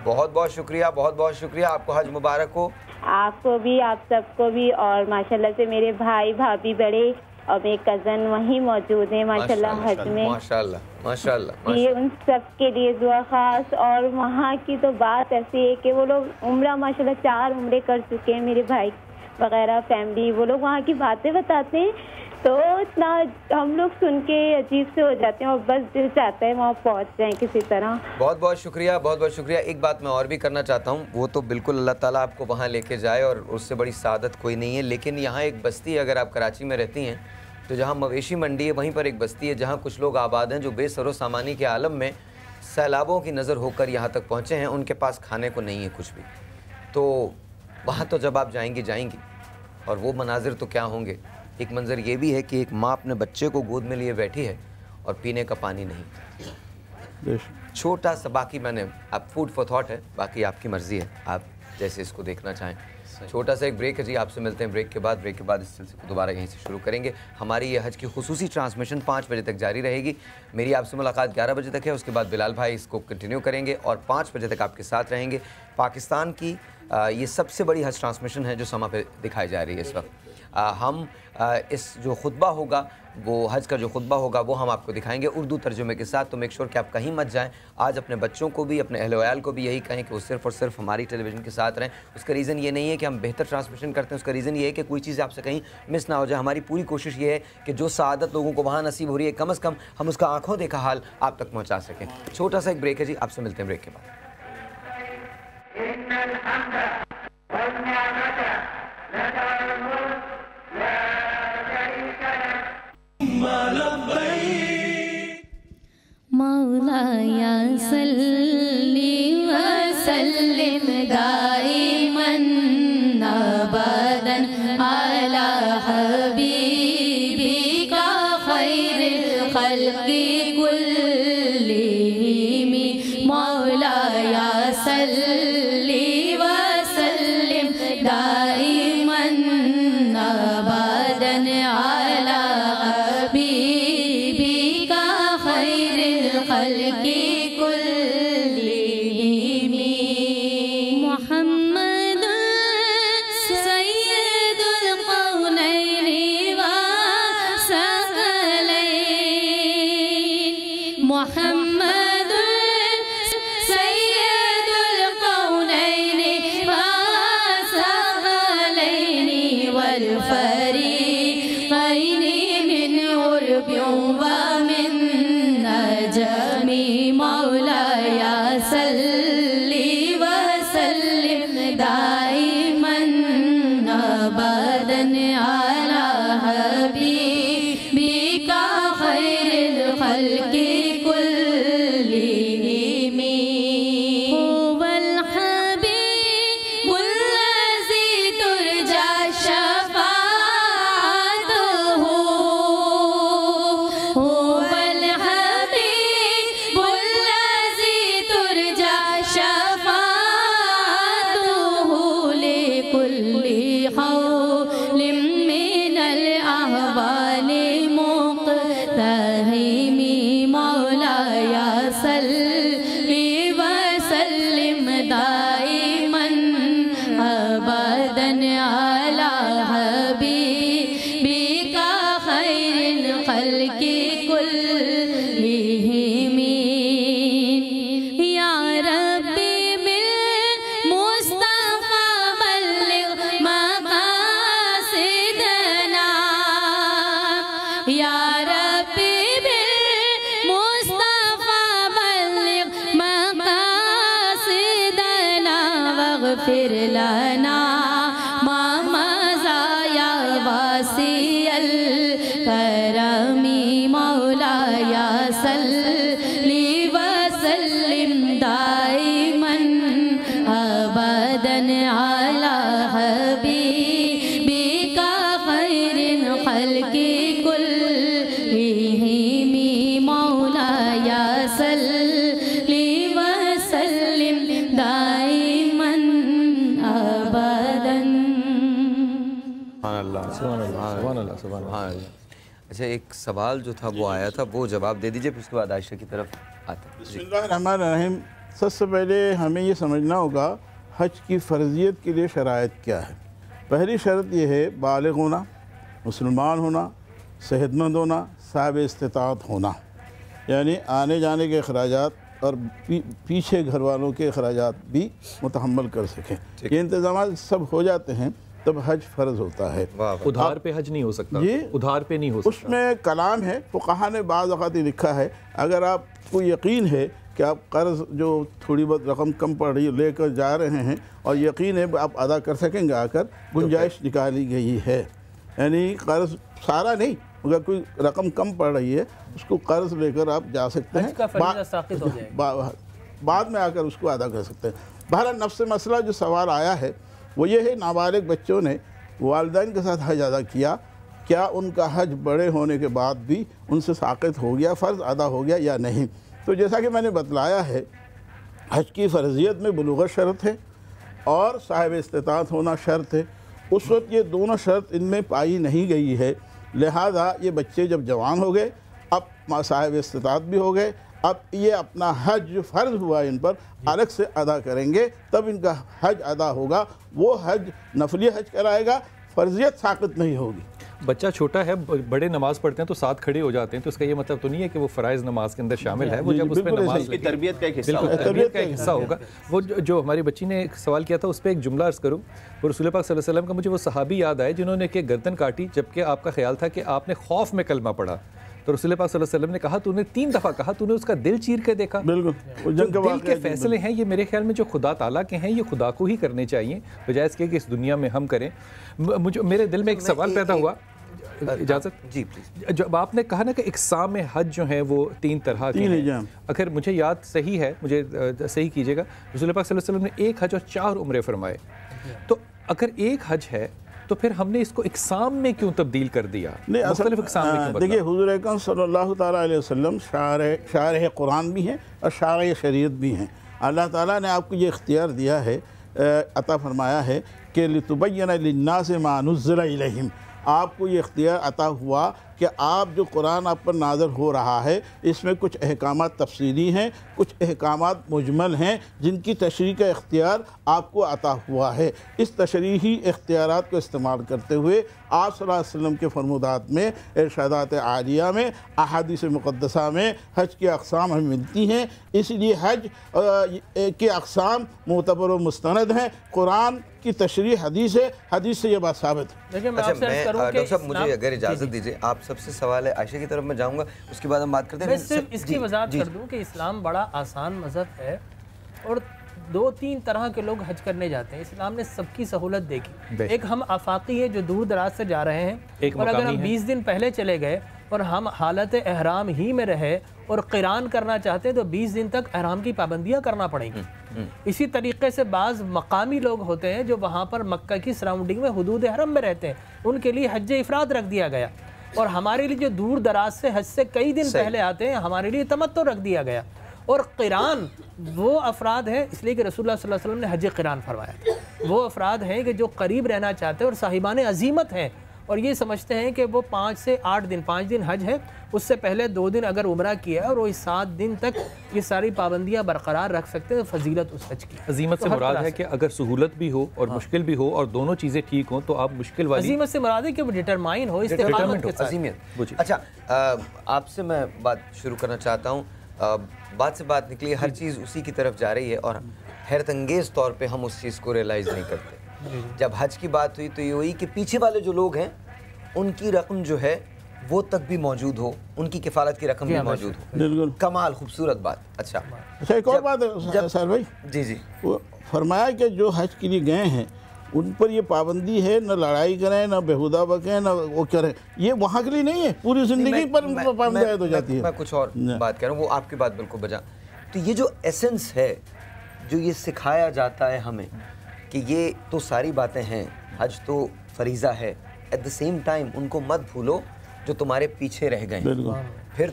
بہت بہت شکریہ, بہت بہت شکریہ. آپ کو حج مبارک ہو. آپ کو بھی, آپ سب کو بھی. اور ماشاءاللہ سے میرے بھائی بھابھی بڑے اور میرے کزن وہیں موجود ہیں ماشاءاللہ حج میں. ماشاءاللہ ماشاءاللہ. یہ ان سب کے لیے دعا خاص. اور وہاں کی تو بات ایسی ہے کہ وہ لوگ عمرہ ماشاءاللہ 4 عمرے کر چکے ہیں میرے بھائی وغیرہ فیملی. وہ لوگ وہاں کی باتیں بتاتے ہیں تو اتنا ہم لوگ سن کے عجیب سے ہو جاتے ہیں اور بس دل چاہتا ہے وہاں پہنچ جائیں کسی طرح. بہت بہت شکریہ, بہت بہت شکریہ. ایک بات میں اور بھی کرنا چاہتا ہوں, وہ تو بالکل اللہ تعالیٰ آپ کو وہاں لے کے جائے اور اس سے بڑی سعادت کوئی نہیں ہے. لیکن یہاں ایک بستی ہے, اگر آپ کراچی میں رہتی ہیں تو جہاں مویشی منڈی ہے وہیں پر ایک بستی ہے جہاں کچھ لوگ آباد ہیں جو بے سر و سامانی کے عالم میں سیلابوں کی نظر ہو کر یہاں تک پہنچے ہیں. ان کے پاس کھانے کو نہیں ہے کچھ بھی. تو وہاں تو جب آپ جائیں گی اور وہ مناظر تو کیا ہوں گے. ایک منظر یہ بھی ہے کہ ایک ماں اپنے بچے کو گود میں لیے بیٹھی ہے اور پینے کا پانی نہیں. چھوٹا سا, باقی میں نے اب فوڈ فار تھاٹ ہے, باقی آپ کی مرضی ہے, آپ جیسے اس کو دیکھنا چاہیں. چھوٹا سا ایک بریک ہے جی, آپ سے ملتے ہیں بریک کے بعد اس سلسلے کو دوبارہ یہیں سے شروع کریں گے. ہماری یہ حج کی خصوصی ٹرانسمیشن 5 بجے تک جاری رہے گی. میری آپ سے ملاقات 11 بجے تک ہے, اس کے بعد بلال بھائی اس کو کنٹینیو کریں گے اور 5 بجے تک آپ کے ساتھ رہیں گے. پاکستان کی یہ سب سے بڑی حج ٹرانسمیشن ہے جو سما پہ دکھائی جا رہی ہے اس وقت. ہم اس جو خطبہ ہوگا, وہ حج کا جو خطبہ ہوگا وہ ہم آپ کو دکھائیں گے اردو ترجمے کے ساتھ. تو میک شور کہ آپ کہیں مت جائیں. آج اپنے بچوں کو بھی, اپنے اہل ویال کو بھی یہی کہیں کہ وہ صرف اور صرف ہماری ٹیلی ویژن کے ساتھ رہیں. اس کا ریزن یہ نہیں ہے کہ ہم بہتر ٹرانسمیشن کرتے ہیں, اس کا ریزن یہ ہے کہ کوئی چیز آپ سے کہیں مس نہ ہو جائے. ہماری پوری کوشش یہ ہے کہ جو سعادت لوگوں کو وہاں نصیب ہو رہی ہے کم از کم ہم اس کا آنکھوں دیکھا حال آپ تک پہنچا سکیں. چھوٹا سا ایک بریک ہے جی, آپ سے ملتے ہیں بریک کے بعد. مولایا صلی وسلم دائما ابدا علی حبیبک خیر الخلق کلہم. مولایا صلی وسلم دائما ابدا علی حبیبک خیر الخلق کلہم. محمد سید القونین والثقلین. محمد سید القونین فاغفر لنا ما مضى يا واسع الكرم مولاي صل وسلم دائما ابدا على حبيبك خير الخلق كلهم مولاي صل وسلم دائما ابدا. سبحان اللہ سبحان اللہ سبحان اللہ سبحان اللہ. اچھا ایک سوال جو تھا وہ آیا تھا، وہ جواب دے دیجئے، پھر اس کے بعد عائشہ کی طرف آتے ہیں. بسم اللہ الرحمن الرحیم. سب سے پہلے ہمیں یہ سمجھنا ہوگا حج کی فرضیت کے لیے شرائط کیا ہے. پہلی شرط یہ ہے بالغ ہونا، مسلمان ہونا، صحت مند ہونا، صاحب استطاعت ہونا، یعنی آنے جانے کے اخراجات اور پیچھے گھر والوں کے اخراجات بھی متحمل کر سکیں. یہ انتظامات سب ہو جاتے ہیں تب حج فرض ہوتا ہے. ادھار پہ حج نہیں ہو سکتا، ادھار پہ نہیں ہو سکتا. اس میں کلام ہے، فقہا نے بعض اوقات لکھا ہے اگر آپ کو یقین ہے کہ آپ قرض جو تھوڑی بہت رقم کم پڑ رہی ہے لے کر جا رہے ہیں اور یقین ہے آپ ادا کر سکیں گے، آ کر گنجائش نکالی گئی ہے. یعنی قرض سارا نہیں، اگر کوئی رقم کم پڑ رہی ہے اس کو قرض لے کر آپ جا سکتے ہیں، بعد میں آ کر اس کو ادا کر سکتے ہیں. بہرحال نفس مسئلہ جو سوال آیا ہے وہ یہ ہے نابالغ بچوں نے والدین کے ساتھ حج ادا کیا، کیا ان کا حج بڑے ہونے کے بعد بھی ان سے ساقط ہو گیا، فرض ادا ہو گیا یا نہیں؟ تو جیسا کہ میں نے بتلایا ہے حج کی فرضیت میں بلوغت شرط ہے اور صاحب استطاعت ہونا شرط ہے. اس وقت یہ دونوں شرط ان میں پائی نہیں گئی ہے، لہذا یہ بچے جب جوان ہو گئے، اب صاحب استطاعت بھی ہو گئے، اب یہ اپنا حج جو فرض ہوا ان پر الگ سے ادا کریں گے، تب ان کا حج ادا ہوگا. وہ حج نفلی حج کرائے گا، فرضیت ساقط نہیں ہوگی. بچہ چھوٹا ہے، بڑے نماز پڑھتے ہیں تو ساتھ کھڑے ہو جاتے ہیں، تو اس کا یہ مطلب تو نہیں ہے کہ وہ فرائض نماز کے اندر شامل ہے. وہ جب اس پہ نماز کی تربیت کا ایک حصہ ہوگا، تربیت کا ایک حصہ ہوگا. وہ جو ہماری بچی نے ایک سوال کیا تھا اس پہ ایک جملہ عرض کروں. وہ رسول پاک صلی اللہ علیہ وسلم کا مجھے وہ صحابی یاد آئے جنہوں نے کہ گردن کاٹی جبکہ آپ کا خیال تھا کہ آپ نے خوف میں کلمہ پڑھا. تو رسول پاک صلی اللہ علیہ وسلم نے کہا تو نے 3 دفعہ کہا تو نے اس کا دل چیر کے دیکھا. بالکل جو دل کے فیصلے ہیں یہ میرے خیال میں جو خدا تعالیٰ کے ہیں یہ خدا کو ہی کرنے چاہیے بجائے اس کے کہ اس دنیا میں ہم کریں. میرے دل میں ایک سوال پیدا ہوا، اجازت؟ جی پلیز. جب آپ نے کہا نا کہ اقسام حج جو ہیں وہ 3 طرح کے ہیں، اگر مجھے یاد صحیح ہے، مجھے صحیح کیجیے گا، رسول پاک صلی اللہ علیہ وسلم نے 1 حج اور 4 عمرے فرمائے. تو اگر 1 حج ہے تو پھر ہم نے اس کو اقسام میں کیوں تبدیل کر دیا؟ مختلف اقسام میں کیوں بدلا؟ دیکھیے حضور اکرم صلی اللہ تعالیٰ علیہ وسلم شارح قرآن بھی ہیں اور شارح شریعت بھی ہیں. اللہ تعالیٰ نے آپ کو یہ اختیار دیا ہے، عطا فرمایا ہے کہ لِتُبَيَّنَ لِلنَّاسِ مَا نُزِّلَ إِلَيْهِمْ. آپ کو یہ اختیار عطا ہوا کہ آپ جو قرآن آپ پر نازل ہو رہا ہے اس میں کچھ احکامات تفصیلی ہیں، کچھ احکامات مجمل ہیں جن کی تشریح کا اختیار آپ کو عطا ہوا ہے. اس تشریحی اختیارات کو استعمال کرتے ہوئے آپ صلی اللہ علیہ وسلم کے فرمودات میں، ارشادات عالیہ میں، احادیث مقدسہ میں حج کی اقسام ہمیں ملتی ہیں. اس لیے حج کے اقسام معتبر و مستند ہیں. قرآن کی تشریح حدیث ہے، حدیث سے یہ بات ثابت ہے. اچھا ڈاکٹر صاحب مجھے اگر اجازت دیجیے، آپ سب سے سوال ہے عائشہ کی طرف میں جاؤں گا، اس کے بعد ہم بات کرتے ہیں. میں صرف اس کی وضاحت کر دوں کہ اسلام بڑا آسان مذہب ہے اور 2-3 طرح کے لوگ حج کرنے جاتے ہیں. اسلام نے سب کی سہولت دیکھی. ایک ہم آفاقی ہیں جو دور دراز سے جا رہے ہیں، اور اگر ہم 20 دن پہلے چلے گئے اور ہم حالت احرام ہی میں رہے اور قران کرنا چاہتے ہیں تو 20 دن تک احرام کی پابندیاں کرنا پڑیں گی. اسی طریقے سے بعض مقامی لوگ ہوتے ہیں جو وہاں پر مکہ کی سراؤنڈنگ میں حدود حرم میں رہتے ہیں، ان کے لیے حج افراد رکھ دیا گیا. اور ہمارے لیے جو دور دراز سے حج سے کئی دن پہلے آتے ہیں ہمارے لیے تمتع رکھ دیا گیا. اور قران وہ افراد ہیں، اس لیے کہ رسول اللہ صلی اللہ علیہ وسلم نے حج قران فرمایا. وہ افراد ہیں کہ جو قریب رہنا چاہتے ہیں اور صاحبان عزیمت ہیں اور یہ سمجھتے ہیں کہ وہ 5 سے 8 دن 5 دن حج ہے، اس سے پہلے 2 دن اگر عمرہ کیا اور وہ 7 دن تک یہ ساری پابندیاں برقرار رکھ سکتے ہیں. فضیلت اس حج کی. عظیمت سے مراد ہے کہ اگر سہولت بھی ہو اور مشکل بھی ہو اور دونوں چیزیں ٹھیک ہوں تو آپ مشکل والی. عظیمت سے مراد ہے کہ وہ ڈٹرمائن ہو، استقامت کے ساتھ. اچھا آپ سے میں بات شروع کرنا چاہتا ہوں. بات سے بات نکلی، ہر چیز اسی کی طرف جا رہی ہے اور حیرت انگیز طور پہ ہم اس چیز کو ریئلائز نہیں کرتے. جب حج کی بات ہوئی تو یہ ہوئی کہ پیچھے والے جو لوگ ہیں ان کی رقم جو ہے وہ تک بھی موجود ہو, ان کی کفالت کی رقم بھی موجود ہو. بالکل کمال, خوبصورت بات. اچھا ایک اور بات ہے سہیل بھائی, جی وہ فرمایا کہ جو حج کے لیے گئے ہیں ان پر یہ پابندی ہے نہ لڑائی کریں نہ بےہودہ بکیں نہ وہ کریں, یہ وہاں کے لیے نہیں ہے, پوری زندگی پر ان کو پابندی عائد ہو جاتی ہے. میں کچھ اور بات کہہ رہا ہوں, وہ آپ کی بات بالکل بجا. تو یہ جو ایسنس ہے, جو یہ سکھایا جاتا ہے ہمیں کہ یہ تو ساری باتیں ہیں, حج تو فریضہ ہے, ایٹ دا سیم ٹائم ان کو مت بھولو جو تمہارے پیچھے رہ گئے. پھر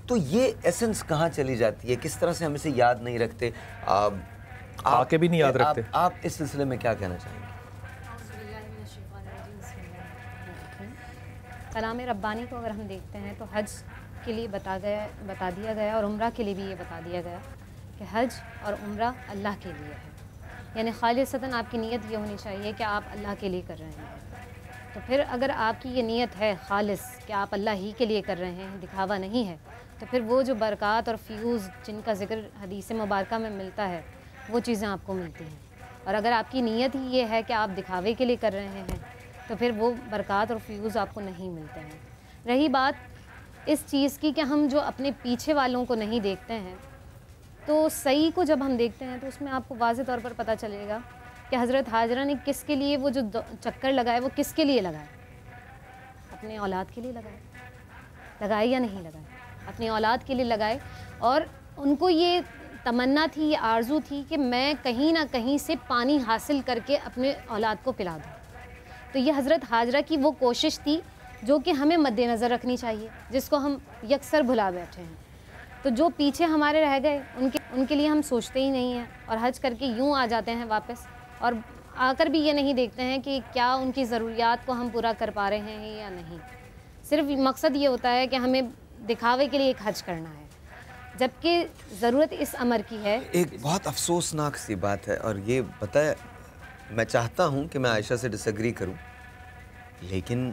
تو یہ ایسنس کہاں چلی جاتی ہے, کس طرح سے ہم اسے یاد نہیں رکھتے, آ کے بھی نہیں یاد رکھتے. آپ اس سلسلے میں کیا کہنا چاہیں گے؟ کلام ربانی کو اگر ہم دیکھتے ہیں تو حج کے لیے بتا دیا گیا اور عمرہ کے لیے بھی یہ بتا دیا گیا کہ حج اور عمرہ اللہ کے لیے ہے. یعنی خالصتاً آپ کی نیت یہ ہونی چاہیے کہ آپ اللہ کے لیے کر رہے ہیں. تو پھر اگر آپ کی یہ نیت ہے خالص کہ آپ اللہ ہی کے لیے کر رہے ہیں, دکھاوا نہیں ہے, تو پھر وہ جو برکات اور فیوز جن کا ذکر حدیث مبارکہ میں ملتا ہے وہ چیزیں آپ کو ملتی ہیں. اور اگر آپ کی نیت ہی یہ ہے کہ آپ دکھاوے کے لیے کر رہے ہیں تو پھر وہ برکات اور فیوز آپ کو نہیں ملتے ہیں. رہی بات اس چیز کی کہ ہم جو اپنے پیچھے والوں کو نہیں دیکھتے ہیں, تو صحیح کو جب ہم دیکھتے ہیں تو اس میں آپ کو واضح طور پر پتہ چلے گا کہ حضرت حاجرہ نے کس کے لیے وہ جو چکر لگائے وہ کس کے لیے لگائے, اپنے اولاد کے لیے لگائے یا نہیں لگائے, اپنی اولاد کے لیے لگائے. اور ان کو یہ تمنا تھی, یہ آرزو تھی کہ میں کہیں نہ کہیں سے پانی حاصل کر کے اپنے اولاد کو پلا دوں. تو یہ حضرت حاجرہ کی وہ کوشش تھی جو کہ ہمیں مد نظر رکھنی چاہیے, جس کو ہم یکسر بھلا بیٹھے ہیں. تو جو پیچھے ہمارے رہ گئے ان کے لیے ہم سوچتے ہی نہیں ہیں, اور حج کر کے یوں آ جاتے ہیں واپس, اور آ کر بھی یہ نہیں دیکھتے ہیں کہ کیا ان کی ضروریات کو ہم پورا کر پا رہے ہیں یا نہیں. صرف مقصد یہ ہوتا ہے کہ ہمیں دکھاوے کے لیے ایک حج کرنا ہے, جبکہ ضرورت اس امر کی ہے. ایک بہت افسوسناک سی بات ہے, اور یہ بتایا, میں چاہتا ہوں کہ میں عائشہ سے ڈس ایگری کروں, لیکن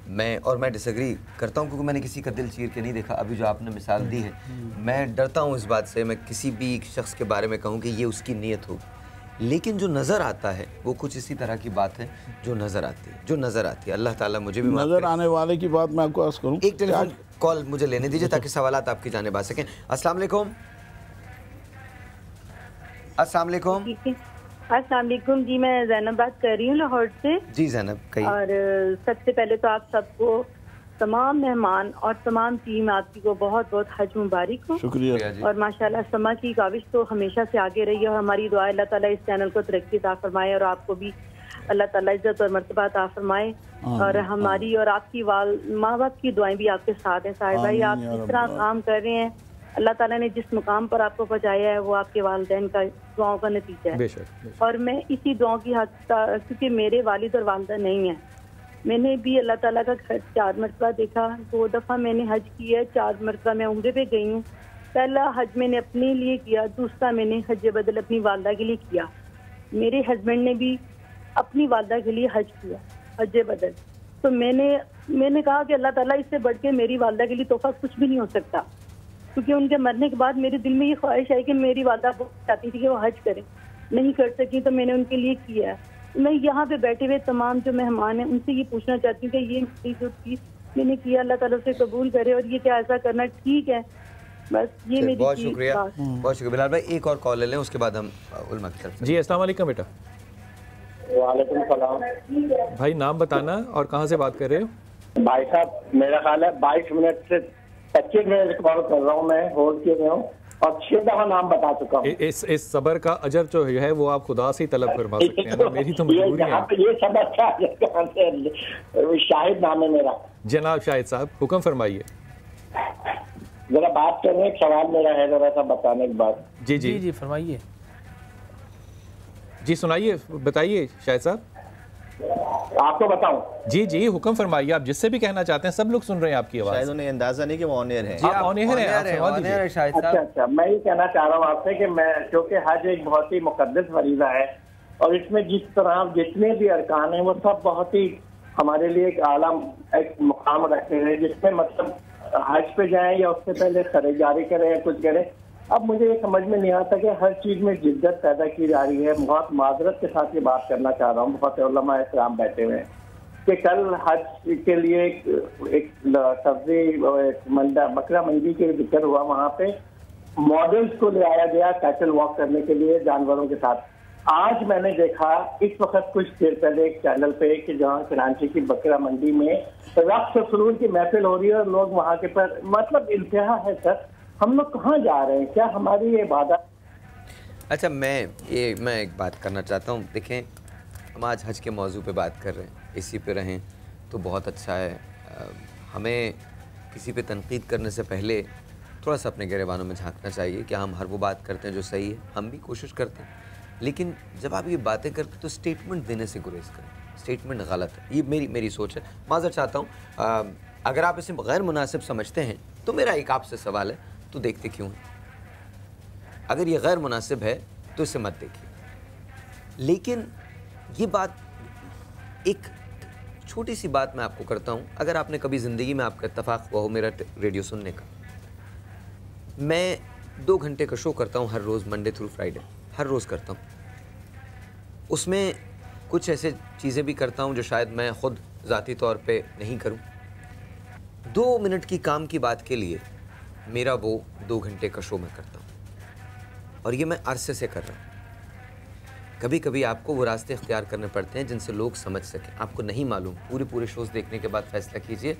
میں ڈس ایگری کرتا ہوں کیونکہ میں نے کسی کا دل چیر کے نہیں دیکھا. ابھی جو آپ نے مثال دی ہے, میں ڈرتا ہوں اس بات سے میں کسی بھی شخص کے بارے میں کہوں کہ یہ اس کی نیت ہو, لیکن جو نظر آتا ہے وہ کچھ اسی طرح کی بات ہے جو نظر آتی ہے. اللہ تعالیٰ مجھے بھی نظر آنے والے کی بات میں آپ کو عرض کروں. ایک ٹیلی فون کال مجھے لینے دیجیے تاکہ سوالات آپ کی جانب آ سکیں. السلام علیکم. السلام علیکم. السلام علیکم جی, میں زینب بات کر رہی ہوں لاہور سے. جی زینب کہیے. اور سب سے پہلے تو آپ سب کو, تمام مہمان اور تمام ٹیم آپ کی کو بہت بہت حج مبارک ہو. شکریہ. اور ماشاءاللہ سما کی کاوش تو ہمیشہ سے آگے رہی ہے, اور ہماری دعا اللہ تعالیٰ اس چینل کو ترقی عطا فرمائے, اور آپ کو بھی اللہ تعالیٰ عزت اور مرتبہ عطا فرمائے, اور ہماری اور آپ کی ماں باپ کی دعائیں بھی آپ کے ساتھ ہیں. صاحب بھائی آپ جس طرح کام کر رہے ہیں, اللہ تعالیٰ نے جس مقام پر آپ کو پہنچایا ہے وہ آپ کے والدین کا دعاؤں کا نتیجہ ہے. اور میں اسی دعاؤں کی حد, کیونکہ میرے والد اور والدہ نہیں ہیں, میں نے بھی اللہ تعالیٰ کا گھر 4 مرتبہ دیکھا. 2 دفعہ میں نے حج کیا ہے, 4 مرتبہ میں عمرے پہ گئی ہوں. پہلا حج میں نے اپنے لیے کیا, دوسرا میں نے حج بدل اپنی والدہ کے لیے کیا. میرے ہسبینڈ نے بھی اپنی والدہ کے لیے حج کیا, حج بدل. تو میں نے کہا کہ اللہ تعالیٰ اس سے بڑھ کے میری والدہ کے لیے تحفہ کچھ بھی نہیں ہو سکتا, کیونکہ ان کے مرنے کے بعد میرے دل میں یہ خواہش ہے کہ میری والدہ بہت چاہتی تھی کہ وہ حج کریں, نہیں کر سکی, تو میں نے ان کے لیے کیا ہے. میں یہاں پہ بیٹھے ہوئے تمام جو مہمان ہیں ان سے یہ پوچھنا چاہتی ہوں کہ یہ میری جو چیز میں نے کیا اللہ تعالیٰ سے قبول کرے, اور یہ کیا ایسا کرنا ٹھیک ہے. بس یہ میری بہت شکریہ. بہت شکریہ بلال بھائی. ایک اور کال لے لیں, اس کے بعد ہم علماء کی طرف. جی السلام علیکم بیٹا. وعلیکم السلام. بھائی نام بتانا اور کہاں سے بات کر رہے ہو؟ بھائی صاحب میرا خیال ہے 22 منٹ سے 25 منٹ کال کر رہا ہوں, میں ہولڈ کیے ہوئے ہوں, اور 6 دفعہ نام بتا چکا ہوں. اس صبر کا اجر جو ہے وہ آپ خدا سے ہی طلب فرما سکتے ہیں نا, میری تو مجبوری ہے. یہ سب اچھا ہے, شاہد نام ہے میرا. جناب شاہد صاحب حکم فرمائیے. ذرا بات کرنے, ایک سوال میرا ہے ذرا سا بتانے کی بات. جی جی جی فرمائیے. جی سنائیے, بتائیے شاہد صاحب. آپ کو بتاؤں؟ جی جی حکم فرمائیے, آپ جس سے بھی کہنا چاہتے ہیں, سب لوگ سن رہے ہیں آپ کی آواز. شاید انہیں اندازہ نہیں کہ وہ آن ایئر ہیں. آپ آن ایئر ہیں. اچھا, میں یہ کہنا چاہ رہا ہوں آپ سے کہ میں, کیونکہ حج ایک بہت ہی مقدس فریضہ ہے, اور اس میں جس طرح جتنے بھی ارکان ہیں وہ سب بہت ہی ہمارے لیے ایک اعلیٰ ایک مقام رکھتے ہیں, جس میں مطلب حج پہ جائیں یا اس سے پہلے خرچ جاری کریں یا کچھ کریں. اب مجھے یہ سمجھ میں نہیں آتا کہ ہر چیز میں جدت پیدا کی جا رہی ہے. بہت معذرت کے ساتھ یہ بات کرنا چاہ رہا ہوں, بہت علماء احترام بیٹھے ہوئے ہیں, کہ کل حج کے لیے ایک سبزی بکرا منڈی کے ذکر ہوا، وہاں پہ ماڈلز کو لے آیا گیا کیٹل واک کرنے کے لیے جانوروں کے ساتھ. آج میں نے دیکھا اس وقت کچھ دیر پہلے ایک چینل پہ کہ جہاں کراچی کی بکرا منڈی میں رقص و سرور کی محفل ہو رہی ہے اور لوگ وہاں کے پر مطلب انتہا ہے. سر ہم لوگ کہاں جا رہے ہیں؟ کیا ہماری یہ عبادت؟ اچھا میں ایک بات کرنا چاہتا ہوں. دیکھیں ہم آج حج کے موضوع پہ بات کر رہے ہیں، اسی پہ رہیں تو بہت اچھا ہے. ہمیں کسی پہ تنقید کرنے سے پہلے تھوڑا سا اپنے گریبانوں میں جھانکنا چاہیے کہ ہم ہر وہ بات کرتے ہیں جو صحیح ہے، ہم بھی کوشش کرتے ہیں، لیکن جب آپ یہ باتیں کرتے تو سٹیٹمنٹ دینے سے گریز کریں. سٹیٹمنٹ غلط ہے، یہ میری سوچ ہے. معذرت چاہتا ہوں اگر آپ اسے غیر مناسب سمجھتے ہیں تو میرا ایک آپ سے سوال ہے، تو دیکھتے کیوں ہیں؟ اگر یہ غیر مناسب ہے تو اسے مت دیکھیے. لیکن یہ بات ایک چھوٹی سی بات میں آپ کو کرتا ہوں. اگر آپ نے کبھی زندگی میں آپ کا اتفاق ہوا ہو میرا ریڈیو سننے کا، میں 2 گھنٹے کا شو کرتا ہوں ہر روز، منڈے تھرو فرائیڈے، ہر روز کرتا ہوں. اس میں کچھ ایسے چیزیں بھی کرتا ہوں جو شاید میں خود ذاتی طور پہ نہیں کروں. 2 منٹ کی کام کی بات کے لیے میرا وہ 2 گھنٹے کا شو میں کرتا ہوں، اور یہ میں عرصے سے کر رہا ہوں. کبھی کبھی آپ کو وہ راستے اختیار کرنے پڑتے ہیں جن سے لوگ سمجھ سکیں. آپ کو نہیں معلوم، پورے شوز دیکھنے کے بعد فیصلہ کیجئے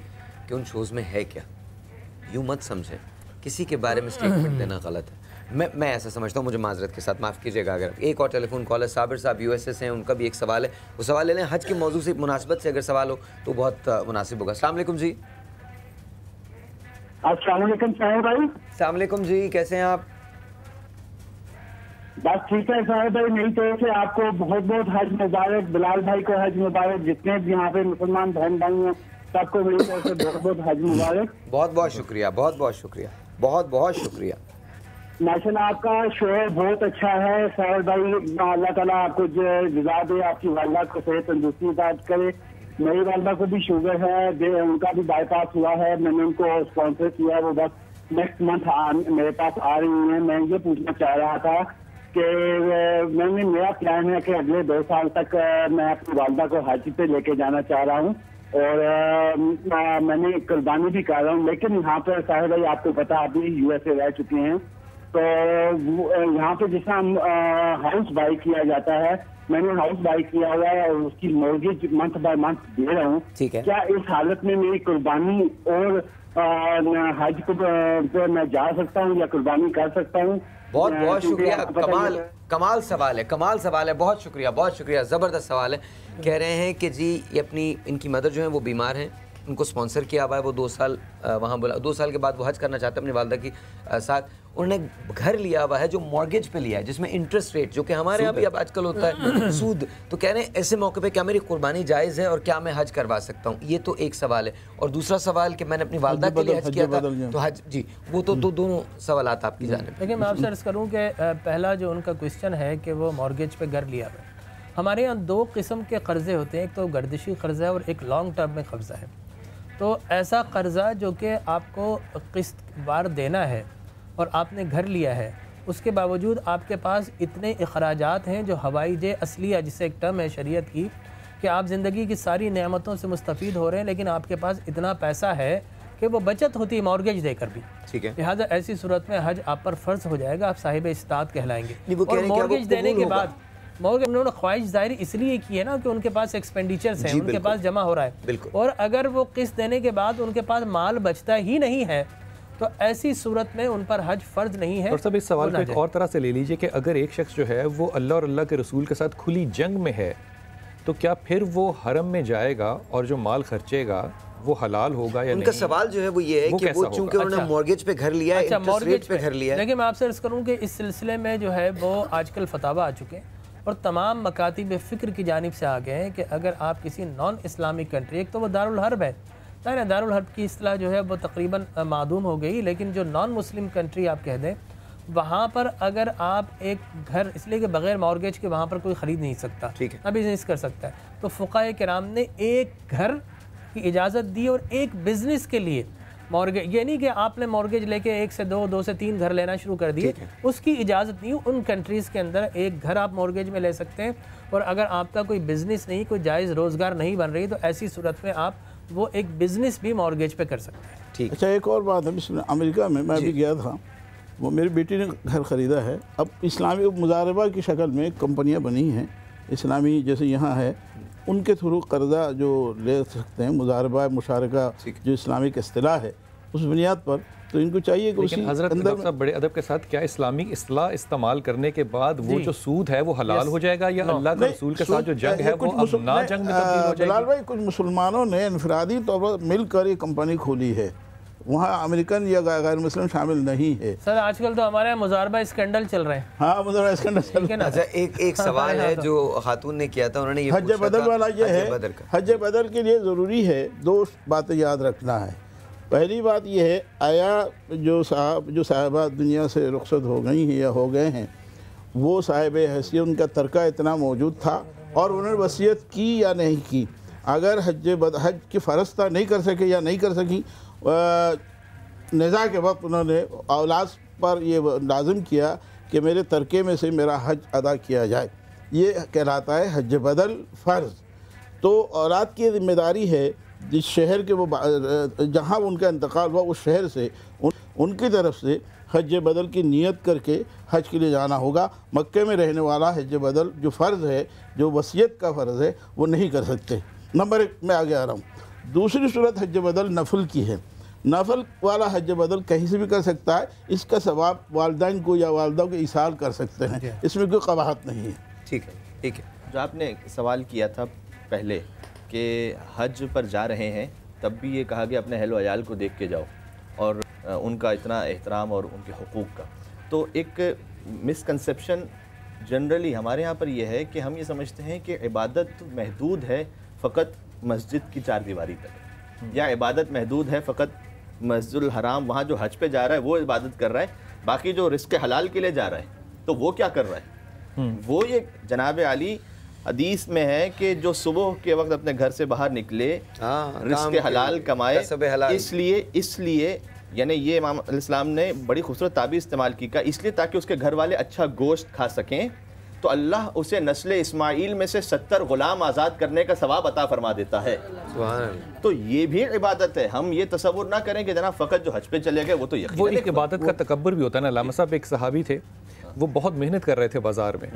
کہ ان شوز میں ہے کیا. یوں مت سمجھیں کسی کے بارے میں سٹیٹمنٹ دینا غلط ہے. میں ایسا سمجھتا ہوں. مجھے معذرت کے ساتھ معاف کیجیے گا. اگر ایک اور ٹیلی فون کالر صابر صاحب یو ایس اے سے ہیں، ان کا بھی ایک سوال ہے، وہ سوال لے لیں. حج کے موضوع سے مناسبت سے اگر سوال ہو تو بہت مناسب ہوگا. السلام علیکم جی. السلام علیکم صاحب بھائی. السلام علیکم جی، کیسے ہیں آپ؟ بس ٹھیک ہے صاحب بھائی. نہیں تو کہ آپ کو بہت بہت حج مبارک، بلال بھائی کو حج مبارک، جتنے بھی یہاں پہ مسلمان بہن بھائی ہیں سب کو میری طرف سے بہت بہت حج مبارک. بہت بہت شکریہ، بہت بہت شکریہ، بہت بہت شکریہ. ماشاء اللہ آپ کا شعر بہت اچھا ہے صاحب بھائی. اللہ تعالیٰ آپ کو جزا دے، آپ کی والدہ کو صحت تندرستی عطا کرے. میری والدہ کو بھی شوگر ہے، ان کا بھی بائی پاس ہوا ہے. میں نے ان کو اسپانسر کیا ہے، وہ بس نیکسٹ منتھ میرے پاس آ رہی ہیں. میں یہ پوچھنا چاہ رہا تھا کہ میرا پلان ہے کہ اگلے 2 سال تک میں اپنی والدہ کو حج پہ لے کے جانا چاہ رہا ہوں، اور میں نے قربانی بھی کر رہا ہوں. لیکن یہاں پہ صاحب بھائی آپ کو پتا، ابھی یو ایس اے رہ چکے ہیں، تو یہاں پہ جس طرح ہاؤس بائی کیا جاتا ہے، میں نے ہاؤس بائی کیا ہوا ہے اور اس کی مورگیج منتھ بائی منتھ دے رہا ہوں. کیا اس حالت میں میری قربانی اور حج پہ میں جا سکتا ہوں یا قربانی کر سکتا ہوں؟ بہت بہت شکریہ. کمال سوال ہے، کمال سوال ہے. بہت شکریہ، بہت شکریہ. زبردست سوال ہے. کہہ رہے ہیں کہ جی یہ ان کی مدر جو ہیں وہ بیمار ہیں، ان کو اسپانسر کیا ہوا ہے. وہ 2 سال وہاں بولا، 2 سال کے بعد وہ حج کرنا چاہتے ہیں اپنی والدہ کی ساتھ. انہوں نے گھر لیا ہوا ہے جو مارگیج پہ لیا ہے، جس میں انٹرسٹ ریٹ جو کہ ہمارے یہاں بھی اب آج کل ہوتا ہے سود. تو کہہ رہے ہیں ایسے موقع پہ کیا میری قربانی جائز ہے اور کیا میں حج کروا سکتا ہوں؟ یہ تو ایک سوال ہے. اور دوسرا سوال کہ میں نے اپنی والدہ کے لیے حج کیا تھا تو حج، جی وہ تو دونوں سوالات آپ کی جانب. لیکن میں آپ سے عرض کروں کہ پہلا جو ان کا کوشچن ہے کہ وہ مارگیج پہ گھر لیا ہوا ہے. ہمارے یہاں 2 قسم کے قرضے ہوتے ہیں، ایک تو گردشی قرضہ ہے اور ایک لانگ ٹرم میں قرضہ ہے. تو ایسا قرضہ جو کہ آپ کو قسط وار دینا ہے اور آپ نے گھر لیا ہے، اس کے باوجود آپ کے پاس اتنے اخراجات ہیں جو ہوائی اصلیہ، جسے ایک ٹرم ہے شریعت کی، کہ آپ زندگی کی ساری نعمتوں سے مستفید ہو رہے ہیں، لیکن آپ کے پاس اتنا پیسہ ہے کہ وہ بچت ہوتی ہے مارگیج دے کر بھی. ٹھیک ہے. لہٰذا ایسی صورت میں حج آپ پر فرض ہو جائے گا، آپ صاحب استطاعت کہلائیں گے. اور مارگیج دینے کے بعد انہوں نے خواہش ظاہر اس لیے کی ہے نا کہ ان کے پاس ایکسپینڈیچرز ہیں، ان کے پاس جمع ہو رہا ہے. اور اگر وہ قسط دینے کے بعد ان کے پاس مال بچتا ہی نہیں ہے تو ایسی صورت میں ان پر حج فرض نہیں ہے. اور سب اس سوال کو ایک اور طرح سے لے لیجئے کہ اگر ایک شخص جو ہے وہ اللہ اور اللہ کے رسول کے ساتھ کھلی جنگ میں ہے، تو کیا پھر وہ حرم میں جائے گا اور جو مال خرچے گا وہ حلال ہوگا یا نہیں؟ ان کا سوال جو ہے وہ یہ ہے کہ وہ چونکہ انہوں نے مارگیج پہ گھر لیا ہے، انٹرسٹ ریٹ پہ گھر لیا ہے. لیکن میں آپ سے عرض کروں کہ اس سلسلے میں جو ہے وہ آج کل فتاویٰ آ چکے ہیں اور تمام مکاتب فکر کی جانب سے آ گئے ہیں کہ اگر آپ کسی نان اسلامک کنٹری، ایک تو وہ دارالحرب ہے، دارالحرب کی اصطلاح جو ہے وہ تقریباً معدوم ہو گئی، لیکن جو نان مسلم کنٹری آپ کہہ دیں، وہاں پر اگر آپ ایک گھر، اس لیے کہ بغیر مارگیج کے وہاں پر کوئی خرید نہیں سکتا، نہ بزنس کر سکتا ہے، تو فقہاء کرام نے ایک گھر کی اجازت دی اور ایک بزنس کے لیے مورگیج یہ نہیں کہ آپ نے مورگیج لے کے 1 سے 2 2 سے 3 گھر لینا شروع کر دیے, اس کی اجازت نہیں. ان کنٹریز کے اندر ایک گھر آپ مورگیج میں لے سکتے ہیں, اور اگر آپ کا کوئی بزنس نہیں, کوئی جائز روزگار نہیں بن رہی, تو ایسی صورت میں آپ وہ ایک بزنس بھی مورگیج پہ کر سکتے ہیں. اچھا ایک اور بات ہے, امریکہ میں بھی گیا تھا, وہ میری بیٹی نے گھر خریدا ہے. اب اسلامی مضاربہ کی شکل میں کمپنیاں بنی ہیں اسلامی, جیسے یہاں ہے, ان کے تھرو قرضہ جو لے سکتے ہیں, مضاربہ مشارکہ جو اسلامک اصطلاح ہے اس بنیاد پر. تو ان کو چاہیے کہ لیکن حضرت ڈاکٹر صاحب بڑے ادب کے ساتھ, کیا اسلامی اصطلاح استعمال کرنے کے بعد وہ جو سود ہے وہ حلال ہو جائے گا, یا اللہ کے رسول کے ساتھ جو جنگ ہے وہ اب نا جنگ میں تبدیل ہو جائے گی؟ بلال بھائی, کچھ مسلمانوں نے انفرادی طور پر مل کر یہ کمپنی کھولی ہے, وہاں امریکن یا غیر مسلم شامل نہیں ہے. سر آج کل تو ہمارے یہاں مضاربہ اسکینڈل چل رہے ہیں. ہاں مضاربہ اسکینڈل چل رہے ہیں. اچھا ایک سوال ہے جو خاتون نے کیا تھا, انہوں نے یہ حج بدل والا یہ ہے, حج بدل کے لیے ضروری ہے 2 باتیں یاد رکھنا ہے. پہلی بات یہ ہے, آیا جو صاحبہ دنیا سے رخصت ہو گئی ہیں یا ہو گئے ہیں, وہ صاحب حیثیت ان کا ترکہ اتنا موجود تھا اور انہوں نے وصیت کی یا نہیں کی. اگر حج کی فرض تھا نہیں کر سکے یا نہیں کر سکی, نزاع کے وقت انہوں نے اولاد پر یہ لازم کیا کہ میرے ترکے میں سے میرا حج ادا کیا جائے, یہ کہلاتا ہے حج بدل فرض. تو اولاد کی ذمہ داری ہے جس شہر کے وہ جہاں ان کا انتقال ہوا اس شہر سے ان کی طرف سے حج بدل کی نیت کر کے حج کے لیے جانا ہوگا. مکے میں رہنے والا حج بدل جو فرض ہے, جو وصیت کا فرض ہے, وہ نہیں کر سکتے. نمبر 1 میں آگے آ رہا ہوں. دوسری صورت حج بدل نفل کی ہے. نفل والا حج بدل کہیں سے بھی کر سکتا ہے, اس کا ثواب والدین کو یا والدہ کو ایصال کر سکتے ہیں, اس میں کوئی قباحت نہیں ہے. ٹھیک ہے. جو آپ نے سوال کیا تھا پہلے کہ حج پر جا رہے ہیں, تب بھی یہ کہا گیا اپنے اہل و عیال کو دیکھ کے جاؤ اور ان کا اتنا احترام اور ان کے حقوق کا. تو ایک مسکنسیپشن جنرلی ہمارے یہاں پر یہ ہے کہ ہم یہ سمجھتے ہیں کہ عبادت محدود ہے فقط مسجد کی 4 دیواری تک, یا عبادت محدود ہے فقط مسجد الحرام, وہاں جو حج پہ جا رہا ہے وہ عبادت کر رہا ہے, باقی جو رزق حلال کے لیے جا رہا ہے تو وہ کیا کر رہا ہے. وہ یہ جناب علی حدیث میں ہے کہ جو صبح کے وقت اپنے گھر سے باہر نکلے رزق حلال کمائے, اس لیے یعنی یہ امام علیہ السلام نے بڑی خوبصورت تعبیر استعمال کی, اس لیے تاکہ اس کے گھر والے اچھا گوشت کھا سکیں, تو اللہ اسے نسل اسماعیل میں سے 70 غلام آزاد کرنے کا ثواب عطا فرما دیتا ہے. تو یہ بھی عبادت ہے. ہم یہ تصور نہ کریں کہ جناب فقط جو حج پہ چلے گئے وہ تو یقیناً, وہ ایک عبادت کا تکبر بھی ہوتا ہے نا. علامہ صاحب ایک صحابی تھے, وہ بہت محنت کر رہے تھے بازار میں,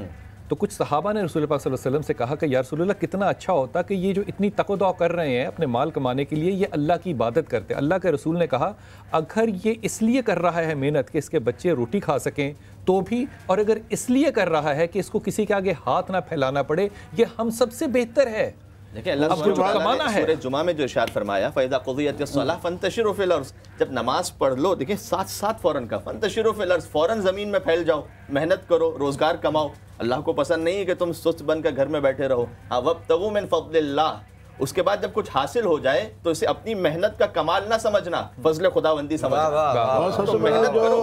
تو کچھ صحابہ نے رسول پاک صلی اللہ علیہ وسلم سے کہا کہ یا رسول اللہ کتنا اچھا ہوتا کہ یہ جو اتنی تقوی کر رہے ہیں اپنے مال کمانے کے لیے, یہ اللہ کی عبادت کرتے. اللہ کے رسول نے کہا اگر یہ اس لیے کر رہا ہے محنت کہ اس کے بچے روٹی کھا سکیں تو بھی, اور اگر اس لیے کر رہا ہے کہ اس کو کسی کے آگے ہاتھ نہ پھیلانا پڑے, یہ ہم سب سے بہتر ہے. دیکھیں اللہ سبحانہ نے سورہ جمعہ میں جو ارشاد فرمایا فَإِذَا قُضِيَتِ الصَّلَاةُ فَانْتَشِرُوا فِي الْأَرْضِ, جب نماز پڑھ لو, دیکھیں ساتھ فوراً کا فَانْتَشِرُوا فِي الْأَرْضِ, فوراً زمین میں پھیل جاؤ, محنت کرو, روزگار کماؤ. اللہ کو پسند نہیں ہے کہ تم سست بن کر گھر میں بیٹھے رہو. وَابْتَغُوا مِنْ فَضْلِ اللَّهِ, اس کے بعد جب کچھ حاصل ہو جائے تو اسے اپنی محنت کا کمال نہ سمجھنا, فضل خداوندی سمجھنا. تو محنت کرو.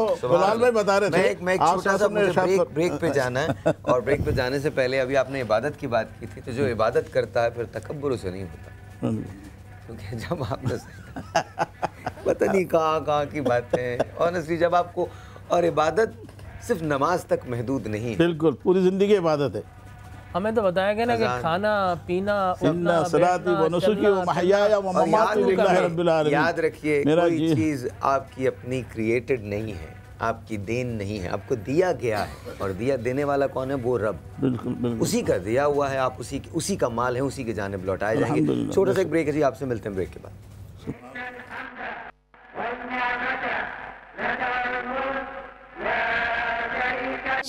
میں ایک چھوٹا سا بریک پہ جانا ہے, اور بریک پہ جانے سے پہلے ابھی آپ نے عبادت کی بات کی تھی, تو جو عبادت کرتا ہے پھر تکبر اسے نہیں ہوتا, کیونکہ جب آپ نے پتہ نہیں کہاں کی باتیں, آنیسٹلی جب آپ کو, اور عبادت صرف نماز تک محدود نہیں, بالکل پوری زندگی عبادت ہے. ہمیں تو بتایا گیا نا کہ کھانا پینا اٹھنا یاد رکھیے کوئی چیز آپ کی اپنی کریٹڈ نہیں ہے, آپ کی دین نہیں ہے, آپ کو دیا گیا ہے, اور دیا دینے والا کون ہے؟ وہ رب. بالکل اسی کا دیا ہوا ہے, آپ اسی کا مال ہے, اسی کی جانب لوٹائے جائیں گے. چھوٹا سا ایک بریک ہے جی, آپ سے ملتے ہیں بریک کے بعد.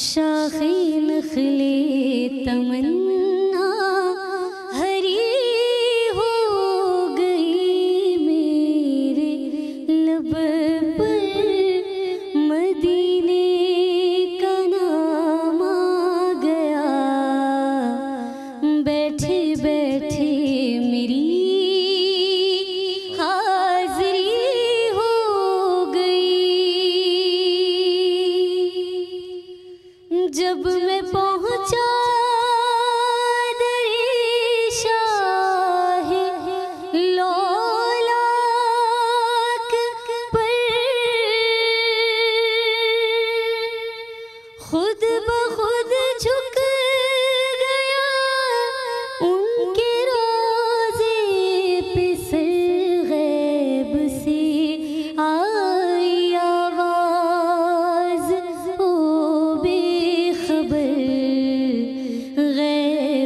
شاخیں نخلے تمنا ہری ہو گئی میرے لب پر, مدینے کا نام آ گیا, بیٹھے بیٹھے میری حاضری ہو گئی. جب میں پہنچا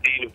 3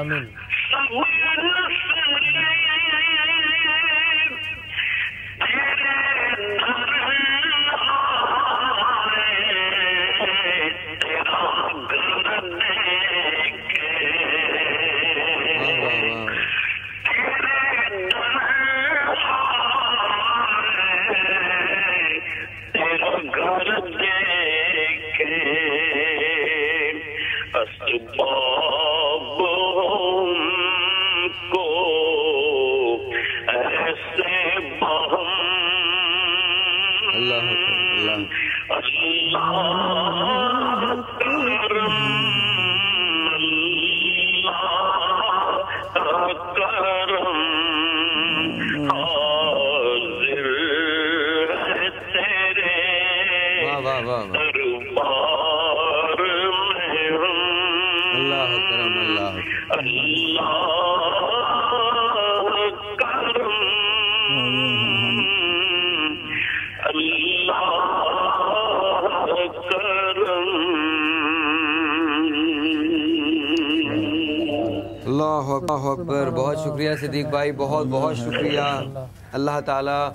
آمین اللہ اکبر. بہت شکریہ صدیق بھائی, بہت بہت شکریہ. اللہ تعالیٰ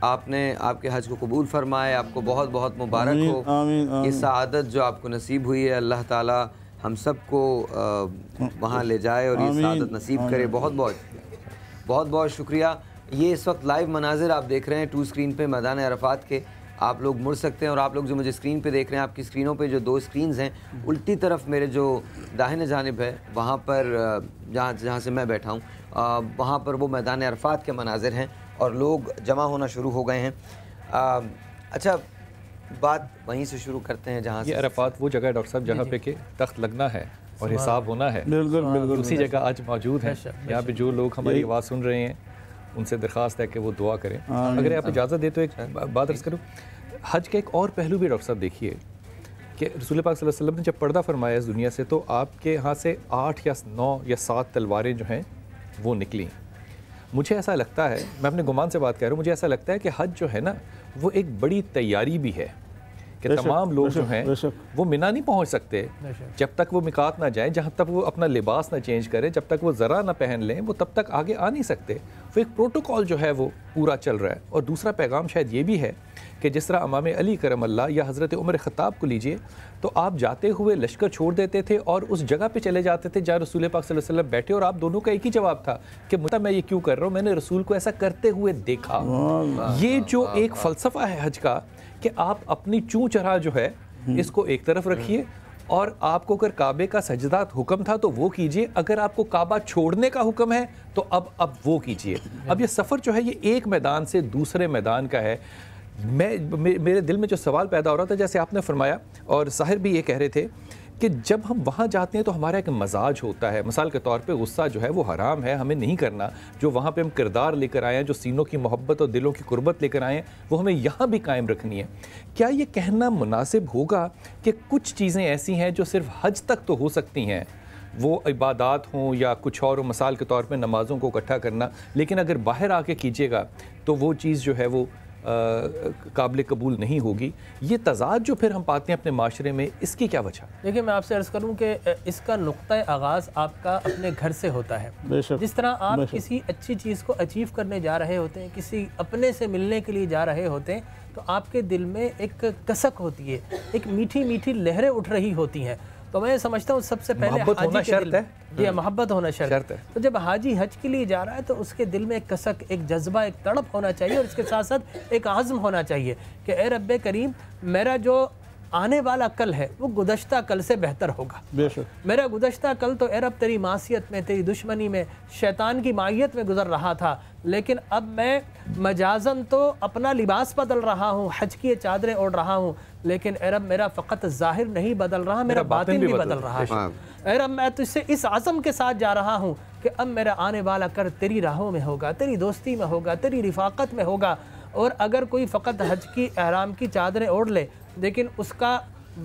آپ نے آپ کے حج کو قبول فرمائے, آپ کو بہت بہت مبارک ہو. یہ سعادت جو آپ کو نصیب ہوئی ہے, اللہ تعالیٰ ہم سب کو وہاں لے جائے اور یہ سعادت نصیب کرے. بہت بہت شکریہ. یہ اس وقت لائیو مناظر آپ دیکھ رہے ہیں 2 اسکرین پہ میدان عرفات کے. آپ لوگ مڑ سکتے ہیں, اور آپ لوگ جو مجھے اسکرین پہ دیکھ رہے ہیں, آپ کی اسکرینوں پہ جو 2 اسکرینز ہیں, الٹی طرف میرے جو داہنے جانب ہے وہاں پر جہاں سے میں بیٹھا ہوں, وہاں پر وہ میدان عرفات کے مناظر ہیں اور لوگ جمع ہونا شروع ہو گئے ہیں. اچھا, بات وہیں سے شروع کرتے ہیں جہاں یہ عرفات وہ جگہ ہے ڈاکٹر صاحب جہاں پہ کہ تخت لگنا ہے اور حساب ہونا ہے. بالکل اسی جگہ آج موجود ہیں. یہاں پہ جو لوگ ہماری آواز سن رہے ہیں ان سے درخواست ہے کہ وہ دعا کریں. اگر آپ اجازت دیں تو ایک بات عرض کروں. حج کا ایک اور پہلو بھی ڈاکٹر صاحب دیکھیے کہ رسول پاک صلی اللہ علیہ وسلم نے جب پردہ فرمایا اس دنیا سے, تو آپ کے ہاں سے 8 یا 9 یا 7 تلواریں جو ہیں وہ نکلیں. مجھے ایسا لگتا ہے, میں اپنے گمان سے بات کر رہا ہوں, مجھے ایسا لگتا ہے کہ حج جو ہے نا وہ ایک بڑی تیاری بھی ہے کہ تمام لوگ جو ہیں وہ منا نہیں پہنچ سکتے جب تک وہ میقات نہ جائیں, جہاں تک وہ اپنا لباس نہ چینج کریں, جب تک وہ ذرا نہ پہن لیں, وہ تب تک آگے آ نہیں سکتے. وہ ایک پروٹوکول جو ہے وہ پورا چل رہا ہے. اور دوسرا پیغام شاید یہ بھی ہے کہ جس طرح امام علی کرم اللہ یا حضرت عمر خطاب کو لیجئے, تو آپ جاتے ہوئے لشکر چھوڑ دیتے تھے اور اس جگہ پہ چلے جاتے تھے جہاں رسول پاک صلی اللہ علیہ وسلم بیٹھے, اور آپ دونوں کا ایک ہی جواب تھا کہ میں یہ کیوں کر رہا ہوں, میں نے رسول کو ایسا کرتے ہوئے دیکھا. یہ جو ایک فلسفہ ہے حج کا کہ آپ اپنی چون چرا جو ہے اس کو ایک طرف رکھیے, اور آپ کو اگر کعبے کا سجدات حکم تھا تو وہ کیجئے, اگر آپ کو کعبہ چھوڑنے کا حکم ہے تو اب وہ کیجئے. اب یہ سفر جو ہے یہ ایک میدان سے دوسرے میدان کا ہے. میرے دل میں جو سوال پیدا ہو رہا تھا, جیسے آپ نے فرمایا اور ظاہر بھی یہ کہہ رہے تھے کہ جب ہم وہاں جاتے ہیں تو ہمارا ایک مزاج ہوتا ہے. مثال کے طور پہ غصہ جو ہے وہ حرام ہے, ہمیں نہیں کرنا. جو وہاں پہ ہم کردار لے کر آئے ہیں, جو سینوں کی محبت اور دلوں کی قربت لے کر آئے ہیں, وہ ہمیں یہاں بھی قائم رکھنی ہے. کیا یہ کہنا مناسب ہوگا کہ کچھ چیزیں ایسی ہیں جو صرف حج تک تو ہو سکتی ہیں, وہ عبادات ہوں یا کچھ اور, مثال کے طور پہ نمازوں کو اکٹھا کرنا, لیکن اگر باہر آ کے کیجیے گا تو وہ چیز جو ہے وہ قابل قبول نہیں ہوگی. یہ تضاد جو پھر ہم پاتے ہیں اپنے معاشرے میں, اس کی کیا وجہ؟ دیکھیں, میں آپ سے عرض کروں کہ اس کا نقطہ آغاز آپ کا اپنے گھر سے ہوتا ہے. جس طرح آپ کسی اچھی چیز کو اچیو کرنے جا رہے ہوتے ہیں, کسی اپنے سے ملنے کے لیے جا رہے ہوتے ہیں, تو آپ کے دل میں ایک کسک ہوتی ہے, ایک میٹھی میٹھی لہریں اٹھ رہی ہوتی ہیں. تو میں سمجھتا ہوں سب سے پہلے ہونا شرط ہے. یہ محبت ہونا شرط ہے. تو جب حاجی حج کے لیے جا رہا ہے تو اس کے دل میں ایک کسک, ایک جذبہ, ایک تڑپ ہونا چاہیے, اور اس کے ساتھ ساتھ ایک عزم ہونا چاہیے کہ اے رب کریم, میرا جو آنے والا کل ہے وہ گزشتہ کل سے بہتر ہوگا. میرا گزشتہ کل تو اے رب تیری معصیت میں, تیری دشمنی میں, شیطان کی معیت میں گزر رہا تھا, لیکن اب میں مجازن تو اپنا لباس بدل رہا ہوں, حج کی چادریں اوڑھ رہا ہوں, لیکن اے رب میرا فقط ظاہر نہیں بدل رہا, میرا باطن بھی بدل رہا ہے. اے رب میں تجھ سے اس عزم کے ساتھ جا رہا ہوں کہ اب میرا آنے والا کر تیری راہوں میں ہوگا, تیری دوستی میں ہوگا, تیری رفاقت میں ہوگا. اور اگر کوئی فقط حج کی احرام کی چادریں اوڑھ لے لیکن اس کا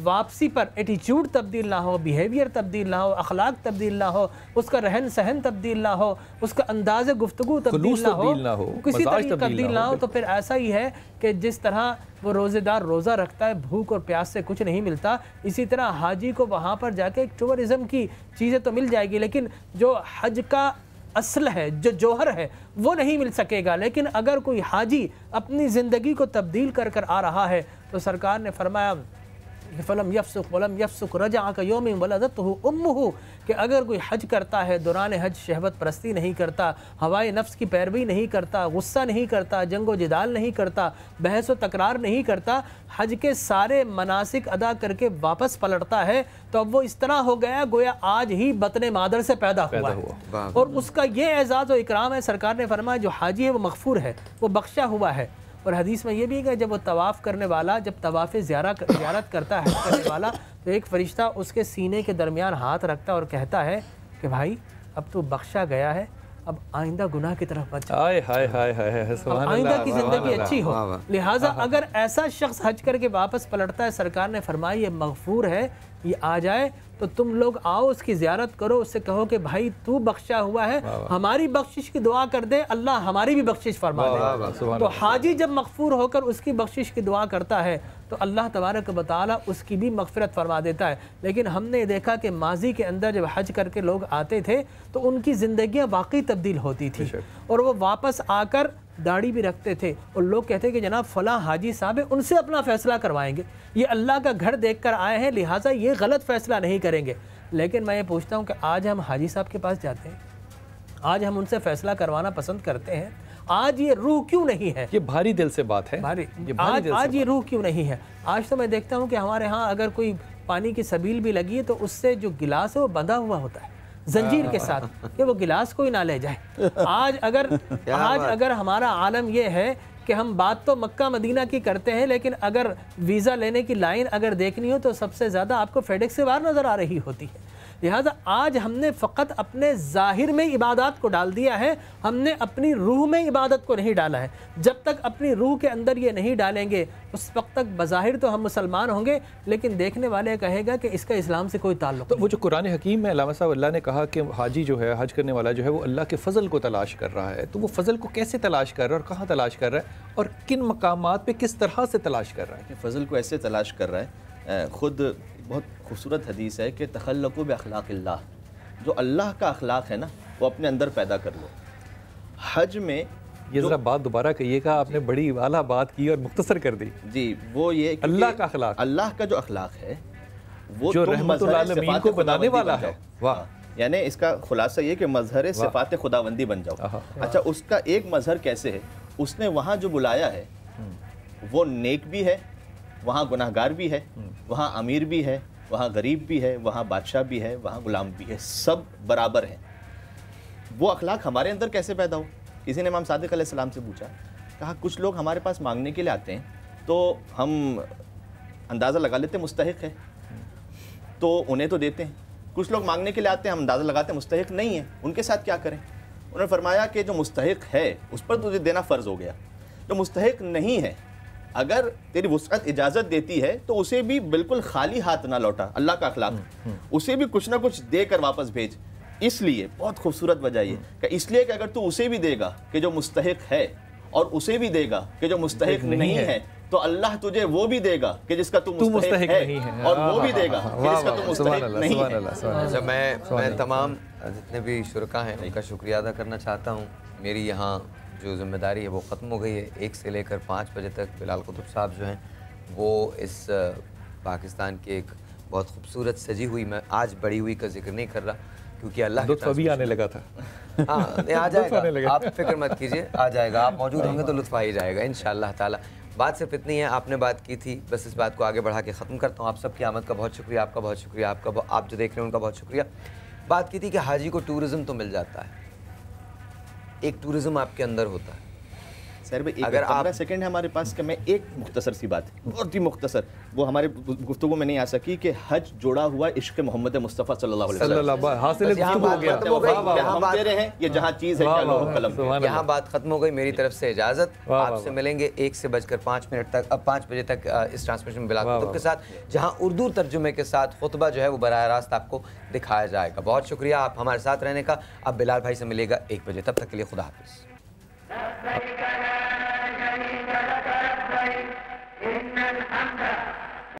واپسی پر ایٹیچیوڈ تبدیل نہ ہو، بیہیویئر تبدیل نہ ہو، اخلاق تبدیل نہ ہو، اس کا رہن سہن تبدیل نہ ہو، اس کا انداز گفتگو تبدیل نہ ہو، کسی طریقے تبدیل نہ ہو، تو پھر ایسا ہی ہے کہ جس طرح وہ روزے دار روزہ رکھتا ہے، بھوک اور پیاس سے کچھ نہیں ملتا، اسی طرح حاجی کو وہاں پر جا کے ایک ٹورزم کی چیزیں تو مل جائے گی، لیکن جو حج کا اصل ہے، جو جوہر ہے، وہ نہیں مل سکے گا۔ لیکن اگر کوئی حاجی اپنی زندگی کو تبدیل کر کر آ رہا ہے تو سرکار نے فرمایا فلم یفسق ولم یفسق رجع کیوم ولدتہ امہ، کہ اگر کوئی حج کرتا ہے، دوران حج شہوت پرستی نہیں کرتا، ہوائے نفس کی پیروی نہیں کرتا، غصہ نہیں کرتا، جنگ و جدال نہیں کرتا، بحث و تکرار نہیں کرتا، حج کے سارے مناسک ادا کر کے واپس پلٹتا ہے، تو اب وہ اس طرح ہو گیا گویا آج ہی بطن مادر سے پیدا ہوا ہے، اور اس کا یہ اعزاز و اکرام ہے۔ سرکار نے فرمایا جو حاجی ہے وہ مغفور ہے، وہ بخشا ہوا ہے۔ اور حدیث میں یہ بھی ہے کہ جب وہ طواف کرنے والا، جب طواف زیارت کرتا ہے حج کرنے والا، تو ایک فرشتہ اس کے سینے کے درمیان ہاتھ رکھتا ہے اور کہتا ہے کہ بھائی اب تو بخشا گیا ہے، اب آئندہ گناہ کی طرف بچ جا، آئندہ کی زندگی اچھی ہو۔ لہٰذا اگر ایسا شخص حج کر کے واپس پلٹتا ہے، سرکار نے فرمایا یہ مغفور ہے، یہ آ جائے تو تم لوگ آؤ اس کی زیارت کرو، اس سے کہو کہ بھائی تو بخشا ہوا ہے، ہماری بخشش کی دعا کر دے، اللہ ہماری بھی بخشش فرما دے۔ تو حاجی جب مغفور ہو کر اس کی بخشش کی دعا کرتا ہے تو اللہ تبارک و تعالی اس کی بھی مغفرت فرما دیتا ہے۔ لیکن ہم نے دیکھا کہ ماضی کے اندر جب حج کر کے لوگ آتے تھے تو ان کی زندگیاں واقعی تبدیل ہوتی تھی، اور وہ واپس آ کر داڑھی بھی رکھتے تھے، اور لوگ کہتے کہ جناب فلاں حاجی صاحب ہے، ان سے اپنا فیصلہ کروائیں گے، یہ اللہ کا گھر دیکھ کر آئے ہیں لہٰذا یہ غلط فیصلہ نہیں کریں گے۔ لیکن میں یہ پوچھتا ہوں کہ آج ہم حاجی صاحب کے پاس جاتے ہیں، آج ہم ان سے فیصلہ کروانا پسند کرتے ہیں، آج یہ روح کیوں نہیں ہے؟ یہ بھاری دل سے بات ہے، آج یہ روح کیوں نہیں ہے؟ آج تو میں دیکھتا ہوں کہ ہمارے ہاں اگر کوئی پانی کی سبیل بھی لگی ہے تو اس سے جو گلاس ہے وہ بندھا ہوا ہوتا ہے زنجیر کے ساتھ کہ وہ گلاس کوئی نہ لے جائے۔ آج اگر ہمارا عالم یہ ہے کہ ہم بات تو مکہ مدینہ کی کرتے ہیں، لیکن اگر ویزا لینے کی لائن اگر دیکھنی ہو تو سب سے زیادہ آپ کو فیڈیکس سے باہر نظر آ رہی ہوتی ہے۔ لہٰذا آج ہم نے فقط اپنے ظاہر میں عبادات کو ڈال دیا ہے، ہم نے اپنی روح میں عبادت کو نہیں ڈالا ہے۔ جب تک اپنی روح کے اندر یہ نہیں ڈالیں گے اس وقت تک بظاہر تو ہم مسلمان ہوں گے، لیکن دیکھنے والے کہے گا کہ اس کا اسلام سے کوئی تعلق نہیں۔ تو وہ جو قرآن حکیم میں علامہ صاحب اللہ نے کہا کہ حاجی جو ہے، حج کرنے والا جو ہے، وہ اللہ کے فضل کو تلاش کر رہا ہے، تو وہ فضل کو کیسے تلاش کر رہا ہے اور کہاں تلاش کر رہا ہے اور کن مقامات پہ کس طرح سے تلاش کر رہا ہے؟ فضل کو ایسے تلاش کر رہا ہے، خود بہت خوبصورت حدیث ہے کہ تخلقوا باخلاق اللہ، جو اللہ کا اخلاق ہے نا وہ اپنے اندر پیدا کر لو۔ حج میں یہ ذرا بات دوبارہ کہیے گا، آپ نے بڑی اعلیٰ بات کی اور مختصر کر دی۔ جی وہ یہ اللہ کا اخلاق، اللہ کا جو اخلاق ہے وہ جو رحمت العالمین کو بنانے والا ہے، واہ، یعنی اس کا خلاصہ یہ کہ مظہر صفات خداوندی بن جاؤ۔ اچھا اس کا ایک مظہر کیسے ہے؟ اس نے وہاں جو بلایا ہے وہ نیک بھی ہے، وہاں گناہ گار بھی ہے، وہاں امیر بھی ہے، وہاں غریب بھی ہے، وہاں بادشاہ بھی ہے، وہاں غلام بھی ہے، سب برابر ہیں۔ وہ اخلاق ہمارے اندر کیسے پیدا ہو؟ کسی نے امام صادق علیہ السلام سے پوچھا، کہا کچھ لوگ ہمارے پاس مانگنے کے لیے آتے ہیں تو ہم اندازہ لگا لیتے مستحق ہے تو انہیں تو دیتے ہیں، کچھ لوگ مانگنے کے لیے آتے ہیں ہم اندازہ لگاتے ہیں مستحق نہیں ہیں، ان کے ساتھ کیا کریں؟ انہوں نے فرمایا کہ جو مستحق ہے اس پر تجھے دینا فرض ہو گیا، جو مستحق نہیں ہے اگر تیری وسعت اجازت دیتی ہے تو اسے بھی بالکل خالی ہاتھ نہ لوٹا، اللہ کا اخلاق، اسے بھی کچھ نہ کچھ دے کر واپس بھیج۔ اس لیے بہت خوبصورت وجہ یہ کہ اس لیے کہ اگر تو اسے بھی دے گا کہ جو مستحق ہے اور اسے بھی دے گا کہ جو مستحق نہیں ہے تو اللہ تجھے وہ بھی دے گا کہ جس کا تو مستحق ہے اور وہ بھی دے گا کہ جس کا تو مستحق نہیں ہے۔ اچھا میں تمام جتنے بھی شرکا ہیں ان کا شکریہ ادا کرنا چاہتا ہوں۔ میری یہاں جو ذمہ داری ہے وہ ختم ہو گئی ہے، 1 سے لے کر 5 بجے تک بلال قطب صاحب جو ہیں وہ اس پاکستان کی ایک بہت خوبصورت سجی ہوئی، میں آج بڑی ہوئی کا ذکر نہیں کر رہا کیونکہ اللہ لطف ابھی آنے لگا تھا، ہاں آ جائے گا، آپ فکر مت کیجئے، آ جائے گا، آپ موجود ہوں گے تو لطف آ ہی جائے گا انشاءاللہ تعالی۔ بات صرف اتنی ہے، آپ نے بات کی تھی، بس اس بات کو آگے بڑھا کے ختم کرتا ہوں۔ آپ سب کی آمد کا بہت شکریہ، آپ کا بہت شکریہ، آپ جو دیکھ رہے ہیں ان کا بہت شکریہ۔ بات کی تھی کہ حاجی کو ٹورزم تو مل جاتا ہے، ایک ٹورزم آپ کے اندر ہوتا ہے، سر بھائی 15 سیکنڈ ہے ہمارے پاس کہ میں ایک مختصر سی بات ہے، بہت ہی مختصر، وہ ہمارے گفتگو میں نہیں آ سکی کہ حج جوڑا ہوا عشق محمد مصطفیٰ صلی اللہ علیہ وسلم، حاصل ہم دے رہے ہیں، یہ جہاں چیز ہے کیا لوح قلم، یہاں بات ختم ہو گئی، میری طرف سے اجازت، آپ سے ملیں گے 1:05 تک، اب 5 بجے تک اس ٹرانسمیشن بلا کتب کے ساتھ، جہاں اردو ترجمے کے ساتھ خطبہ جو ہے وہ براہ راست آپ کو دکھایا جائے گا۔ بہت شکریہ آپ ہمارے ساتھ رہنے کا، اب بلال بھائی سے ملے گا 1 بجے، تب تک کے لیے خدا حافظ۔ لبيك لا شريك لك لبيك إن الحمد